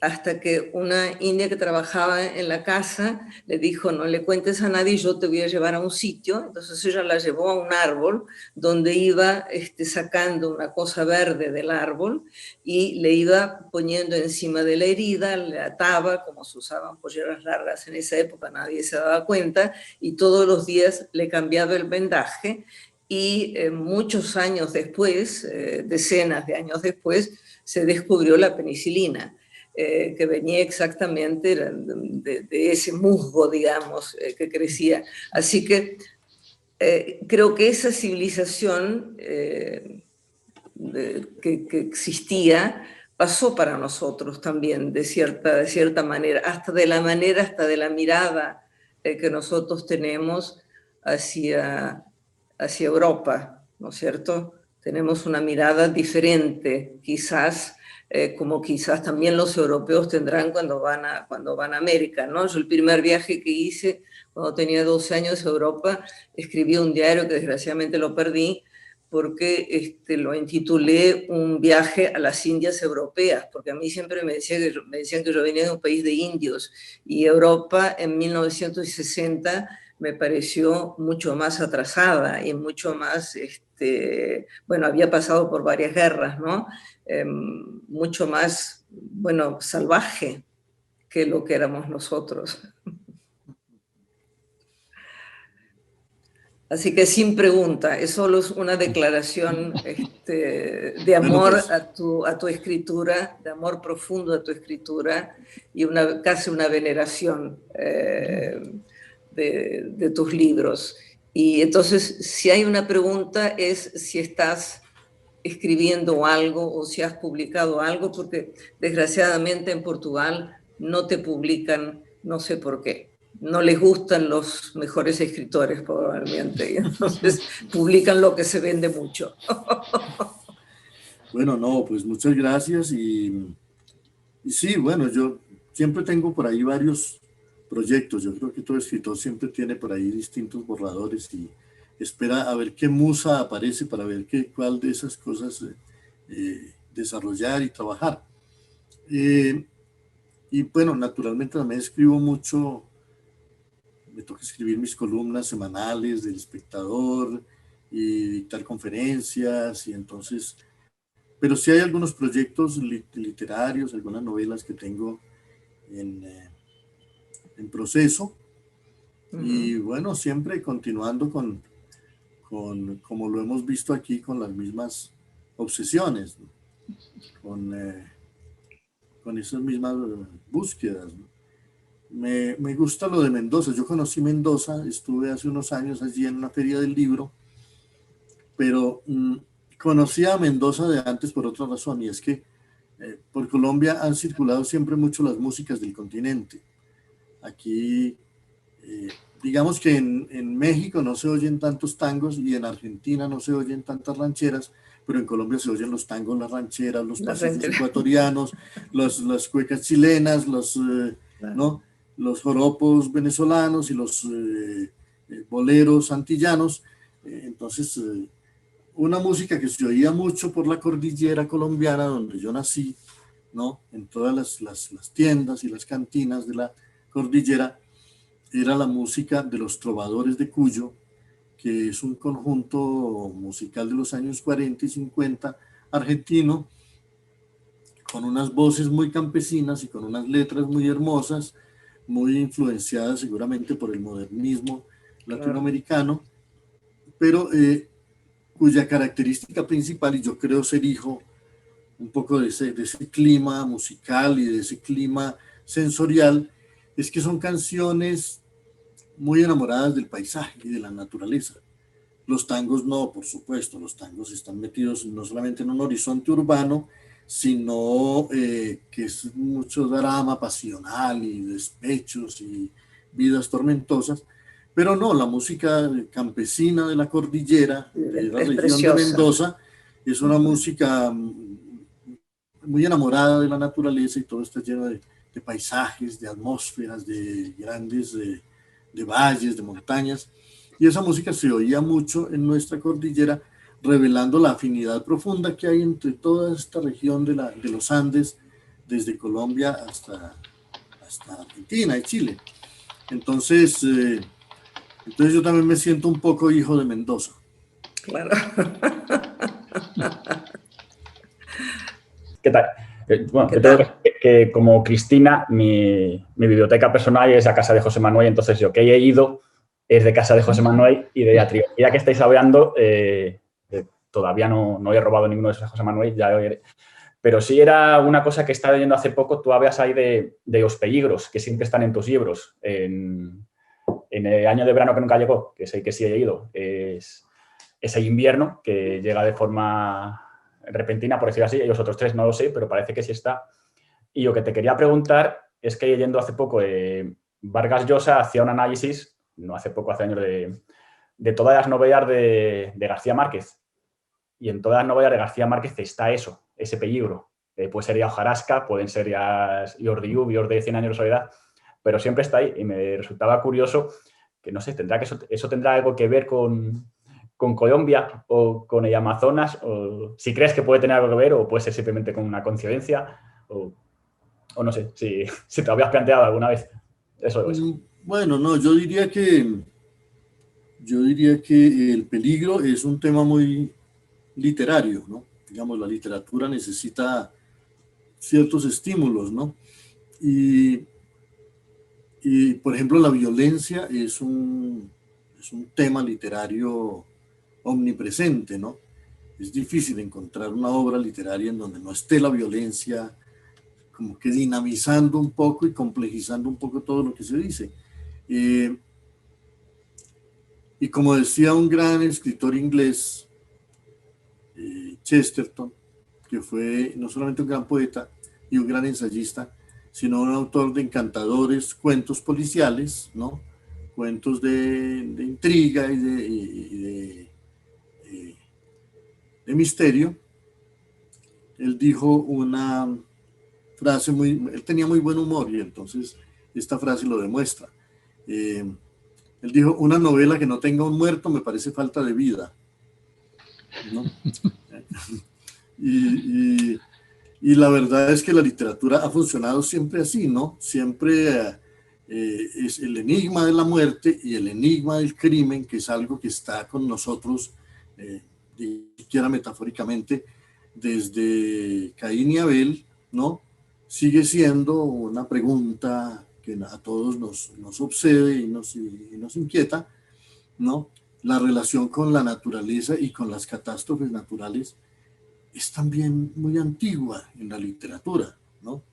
Hasta que una india que trabajaba en la casa le dijo, no le cuentes a nadie, yo te voy a llevar a un sitio. Entonces ella la llevó a un árbol donde iba sacando una cosa verde del árbol y le iba poniendo encima de la herida, le ataba, como se usaban polleras largas en esa época, nadie se daba cuenta, y todos los días le cambiaba el vendaje. Y muchos años después, decenas de años después, se descubrió la penicilina. Que venía exactamente de ese musgo, digamos, que crecía. Así que creo que esa civilización que existía pasó para nosotros también, de cierta manera, hasta de la mirada que nosotros tenemos hacia Europa, ¿no es cierto? Tenemos una mirada diferente, quizás, como quizás también los europeos tendrán cuando van a América, ¿no? Yo el primer viaje que hice cuando tenía 12 años a Europa, escribí un diario que desgraciadamente lo perdí, porque lo intitulé Un viaje a las Indias europeas, porque a mí siempre me decían que yo venía de un país de indios, y Europa en 1960 me pareció mucho más atrasada y mucho más, bueno, había pasado por varias guerras, ¿no? Mucho más, bueno, salvaje que lo que éramos nosotros. Así que sin pregunta, es solo una declaración de amor a tu escritura, de amor profundo a tu escritura y casi una veneración de tus libros. Y entonces, si hay una pregunta, es si estás escribiendo algo o si has publicado algo, porque desgraciadamente en Portugal no te publican, no sé por qué. No les gustan los mejores escritores probablemente, y entonces publican lo que se vende mucho. Bueno, no, pues muchas gracias y sí, bueno, yo siempre tengo por ahí varios proyectos. Yo creo que todo escritor siempre tiene por ahí distintos borradores y espera a ver qué musa aparece para ver cuál de esas cosas desarrollar y trabajar. Y bueno, naturalmente también escribo mucho, me toca escribir mis columnas semanales del Espectador y dictar conferencias y entonces, pero sí hay algunos proyectos literarios, algunas novelas que tengo en proceso. Y bueno, siempre continuando con como lo hemos visto aquí, con las mismas obsesiones, ¿no? Con esas mismas búsquedas, ¿no? Me gusta lo de Mendoza. Yo conocí Mendoza, estuve hace unos años allí en una feria del libro, pero conocí a Mendoza de antes por otra razón, y es que por Colombia han circulado siempre mucho las músicas del continente. Aquí, digamos que en México no se oyen tantos tangos y en Argentina no se oyen tantas rancheras, pero en Colombia se oyen los tangos, las rancheras, los pasos ecuatorianos, las cuecas chilenas, ¿no? Los joropos venezolanos y los boleros antillanos. Entonces, una música que se oía mucho por la cordillera colombiana, donde yo nací, ¿no? En todas las tiendas y las cantinas de la cordillera, era la música de los Trovadores de Cuyo, que es un conjunto musical de los años 40 y 50 argentino, con unas voces muy campesinas y con unas letras muy hermosas, muy influenciadas seguramente por el modernismo latinoamericano, pero cuya característica principal, y yo creo ser hijo un poco de ese clima musical y de ese clima sensorial, es que son canciones muy enamoradas del paisaje y de la naturaleza. Los tangos no, por supuesto, los tangos están metidos no solamente en un horizonte urbano, sino que es mucho drama pasional y despechos y vidas tormentosas, pero no, la música campesina de la cordillera, de la Es región de preciosa. Mendoza, es una música muy enamorada de la naturaleza y todo está lleno de paisajes, de atmósferas, de grandes, de valles, de montañas. Y esa música se oía mucho en nuestra cordillera, revelando la afinidad profunda que hay entre toda esta región de los Andes, desde Colombia hasta Argentina y Chile. Entonces, entonces yo también me siento un poco hijo de Mendoza. Claro. ¿Qué tal? Bueno, ¿Qué yo tengo tal? que como Cristina, mi biblioteca personal es la casa de José Manuel, entonces yo que he ido es de casa de José Manuel y de la trilogía que estáis hablando, todavía no he robado ninguno de esos de José Manuel, ya pero sí era una cosa que estaba leyendo hace poco, tú hablas ahí de los peligros que siempre están en tus libros. En el año de verano que nunca llegó, que sé que sí he ido, es el invierno que llega de forma repentina, por decirlo así, y los otros tres no lo sé, pero parece que sí está. Y lo que te quería preguntar es que leyendo hace poco, Vargas Llosa hacía un análisis, no hace poco, hace años, de todas las novelas de García Márquez. Y en todas las novelas de García Márquez está eso, ese peligro. Puede ser ya hojarasca, pueden ser ya los de lluvios de 100 años de soledad, pero siempre está ahí. Y me resultaba curioso que, no sé, tendrá que eso tendrá algo que ver con Colombia o con el Amazonas, o si crees que puede tener algo que ver, o puede ser simplemente con una coincidencia, o no sé, si te lo habías planteado alguna vez. Eso. Bueno, no, yo diría que el peligro es un tema muy literario, ¿no? Digamos, la literatura necesita ciertos estímulos, ¿no? Y, por ejemplo, la violencia es un tema literario omnipresente, ¿no? Es difícil encontrar una obra literaria en donde no esté la violencia como que dinamizando un poco y complejizando un poco todo lo que se dice. Y como decía un gran escritor inglés, Chesterton, que fue no solamente un gran poeta y un gran ensayista, sino un autor de encantadores cuentos policiales, ¿no? Cuentos de intriga de misterio. Él dijo una frase él tenía muy buen humor y entonces esta frase lo demuestra. Él dijo, una novela que no tenga un muerto me parece falta de vida, ¿no? y la verdad es que la literatura ha funcionado siempre así, ¿no? Siempre es el enigma de la muerte y el enigma del crimen, que es algo que está con nosotros, ni siquiera metafóricamente, desde Caín y Abel, ¿no? Sigue siendo una pregunta que a todos nos obsede y nos inquieta, ¿no? La relación con la naturaleza y con las catástrofes naturales es también muy antigua en la literatura, ¿no?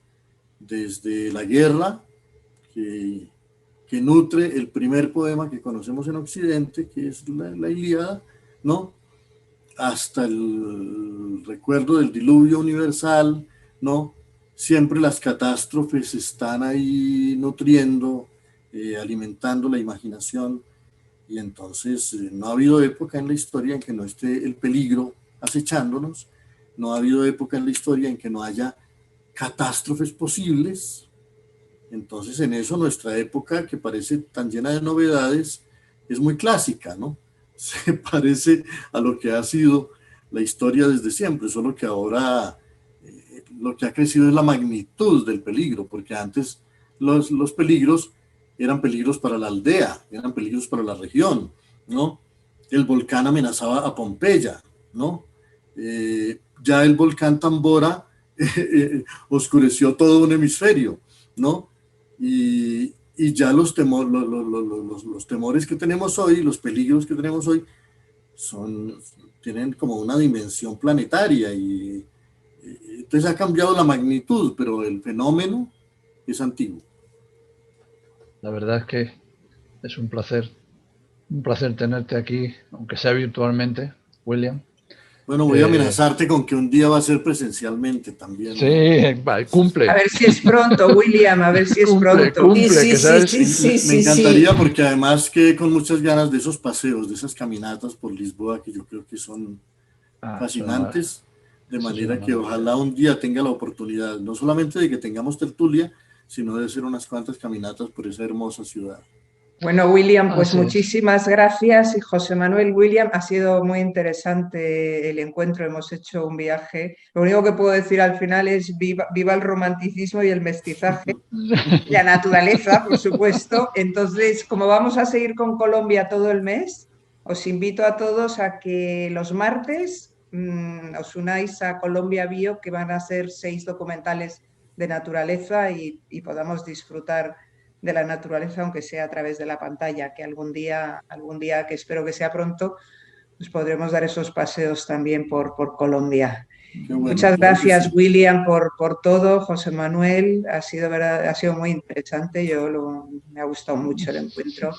Desde la guerra, que nutre el primer poema que conocemos en Occidente, que es la Ilíada, ¿no? Hasta el recuerdo del diluvio universal, ¿no? Siempre las catástrofes están ahí nutriendo, alimentando la imaginación, y entonces no ha habido época en la historia en que no esté el peligro acechándonos, no ha habido época en la historia en que no haya catástrofes posibles. Entonces en eso nuestra época, que parece tan llena de novedades, es muy clásica, ¿no? Se parece a lo que ha sido la historia desde siempre, solo que ahora lo que ha crecido es la magnitud del peligro, porque antes los peligros eran peligros para la aldea, eran peligros para la región, ¿no? El volcán amenazaba a Pompeya, ¿no? Ya el volcán Tambora oscureció todo un hemisferio, ¿no? Y ya los temores que tenemos hoy, los peligros que tenemos hoy, tienen como una dimensión planetaria y entonces ha cambiado la magnitud, pero el fenómeno es antiguo. La verdad es que es un placer Un placer tenerte aquí, aunque sea virtualmente, William. Bueno, voy a amenazarte con que un día va a ser presencialmente también. Sí, cumple. A ver si es pronto, William, a ver si es pronto. Cumple, Sí, que sí, sabes. sí, Me encantaría porque además quedé con muchas ganas de esos paseos, de esas caminatas por Lisboa que yo creo que son fascinantes, de manera que ojalá un día tenga la oportunidad, no solamente de que tengamos tertulia, sino de hacer unas cuantas caminatas por esa hermosa ciudad. Bueno, William, pues Así es. muchísimas gracias. Y José Manuel, William, ha sido muy interesante el encuentro, hemos hecho un viaje. Lo único que puedo decir al final es viva el romanticismo y el mestizaje, la naturaleza, por supuesto. Entonces, como vamos a seguir con Colombia todo el mes, os invito a todos a que los martes os unáis a Colombia Bio, que van a ser 6 documentales de naturaleza y podamos disfrutar de la naturaleza, aunque sea a través de la pantalla, que algún día, que espero que sea pronto, pues podremos dar esos paseos también por Colombia. Bueno, muchas claro gracias, sí. William, por todo. José Manuel, ha sido muy interesante, me ha gustado mucho el encuentro.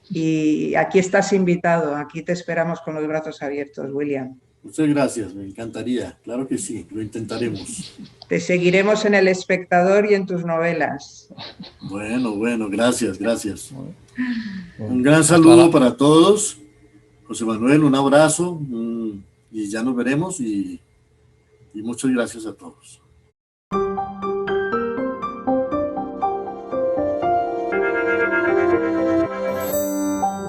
Y aquí estás invitado, aquí te esperamos con los brazos abiertos, William. Muchas gracias, me encantaría, claro que sí, lo intentaremos. Te seguiremos en El Espectador y en tus novelas. Bueno, gracias. Un gran saludo para todos. José Manuel, un abrazo y ya nos veremos y muchas gracias a todos.